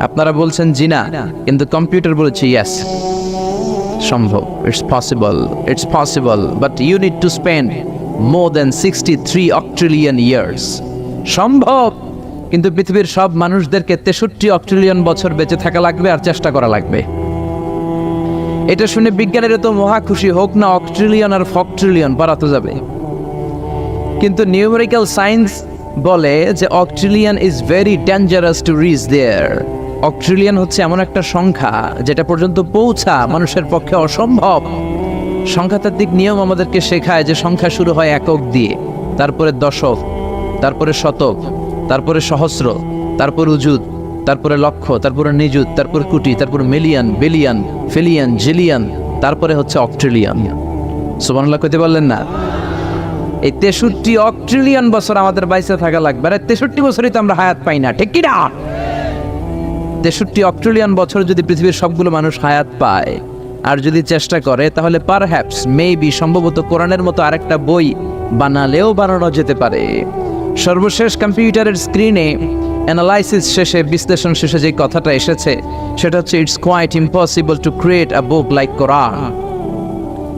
আপনারা বলছেন জি না, কিন্তু কম্পিউটার বলেছে ইয়েস, সম্ভব। It's possible, it's possible, but you need to spend more than 63 octillion years. সম্ভব, কিন্তু পৃথিবীর সব মানুষদেরকে 63 অক্ট্রিলিয়ন বছর বেঁচে থাকা লাগবে আর চেষ্টা করা লাগবে। এটা শুনে বিজ্ঞানীরা তো মহা খুশি, হোক না অক্ট্রিলিয়ন আর ফক্ট্রিলিয়ন, বাড়াতে যাবে। কিন্তু নিউমেরিক্যাল সায়েন্স বলে যে octillion is very dangerous to reach there. Octillion হচ্ছে এমন একটা সংখ্যা যেটা পর্যন্ত পৌঁছা মানুষের পক্ষে অসম্ভব। সংখ্যাতাত্ত্বিক নিয়ম আমাদেরকে শেখায় যে সংখ্যা শুরু হয় একক দিয়ে, তারপরে দশক, তারপরে শতক, তারপরে সহস্র, তারপর উজুদ, তারপরে লক্ষ, তারপরে নিযুত, তারপরে কোটি, তারপরে মিলিয়ন, বিলিয়ন, ফিলিয়ন, জিলিয়ন, তারপরে হচ্ছে অক্ট্রিলিয়ন। সুবহানাল্লাহ কইতে বললেন না? এই 63 অক্ট্রিলিয়ন বছর আমাদের বাইসে থাকা লাগবে। আর 63 বছরই তো আমরা হায়াত পাই না, ঠিক কি না? 63 অক্ট্রিলিয়ন বছর যদি পৃথিবীর সবগুলো মানুষ হায়াত পায় আর যদি চেষ্টা করে, তাহলে পারহ্যাপস, মেবি, সম্ভবত কোরআনের মতো আরেকটা বই বানালেও বানানো যেতে পারে। সর্বশেষ কম্পিউটারের স্ক্রিনে অ্যানালাইসিস শেষে, বিশ্লেষণ শেষে যে কথাটা এসেছে সেটা হচ্ছে, it's quite impossible to create a book like Quran.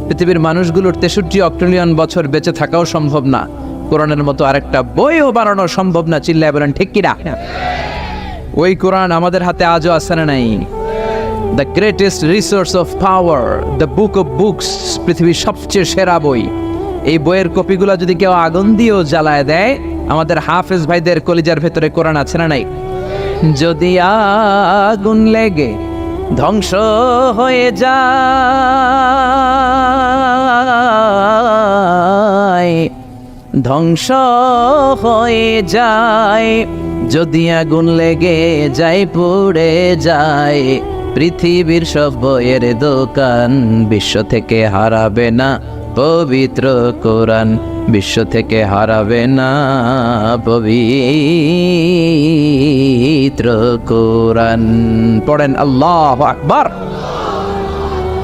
পৃথিবীর মানুষগুলোর 63 অক্ট্রিলিয়ন বছর বেঁচে থাকাও সম্ভব না, কোরআনের মতো আরেকটা বইও বানানো সম্ভব না। চিল্লায় বলেন ঠিক কিনা? ওই কোরআন আমাদের হাতে আজও আছে না নাই? The greatest resource of power, the book of books, পৃথিবীর সবচেয়ে সেরা বই। এই বইয়ের কপিগুলো যদি কেউ আগুন দিয়েও জ্বালায় দেয়, আমাদের হাফেজ ভাইদের কলিজার ভেতরে কোরআন আছে না নাই? যদি আগুন লেগে ধ্বংস হয়ে যায়, ধ্বংস হয়ে যায়, যদি আগুন লেগে যায়, পুড়ে যায় পৃথিবীর সব বইয়ের দোকান, বিশ্ব থেকে হারাবে না পবিত্র কোরআন, বিশ্ব থেকে হারাবে না পবিত্র কোরআন। পড়েন আল্লাহু আকবার।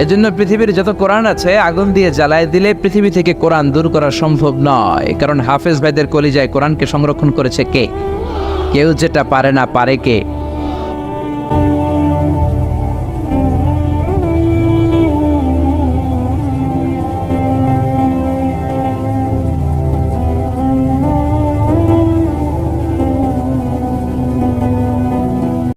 এজন্য পৃথিবীর যত কোরআন আছে আগুন দিয়ে জ্বালায় দিলে পৃথিবী থেকে কোরআন দূর করা সম্ভব নয়, কারণ হাফেজ ভাইদের কলিজায় কোরআনকে সংরক্ষণ করেছে কে? কেউ যেটা পারে না, পারে কে?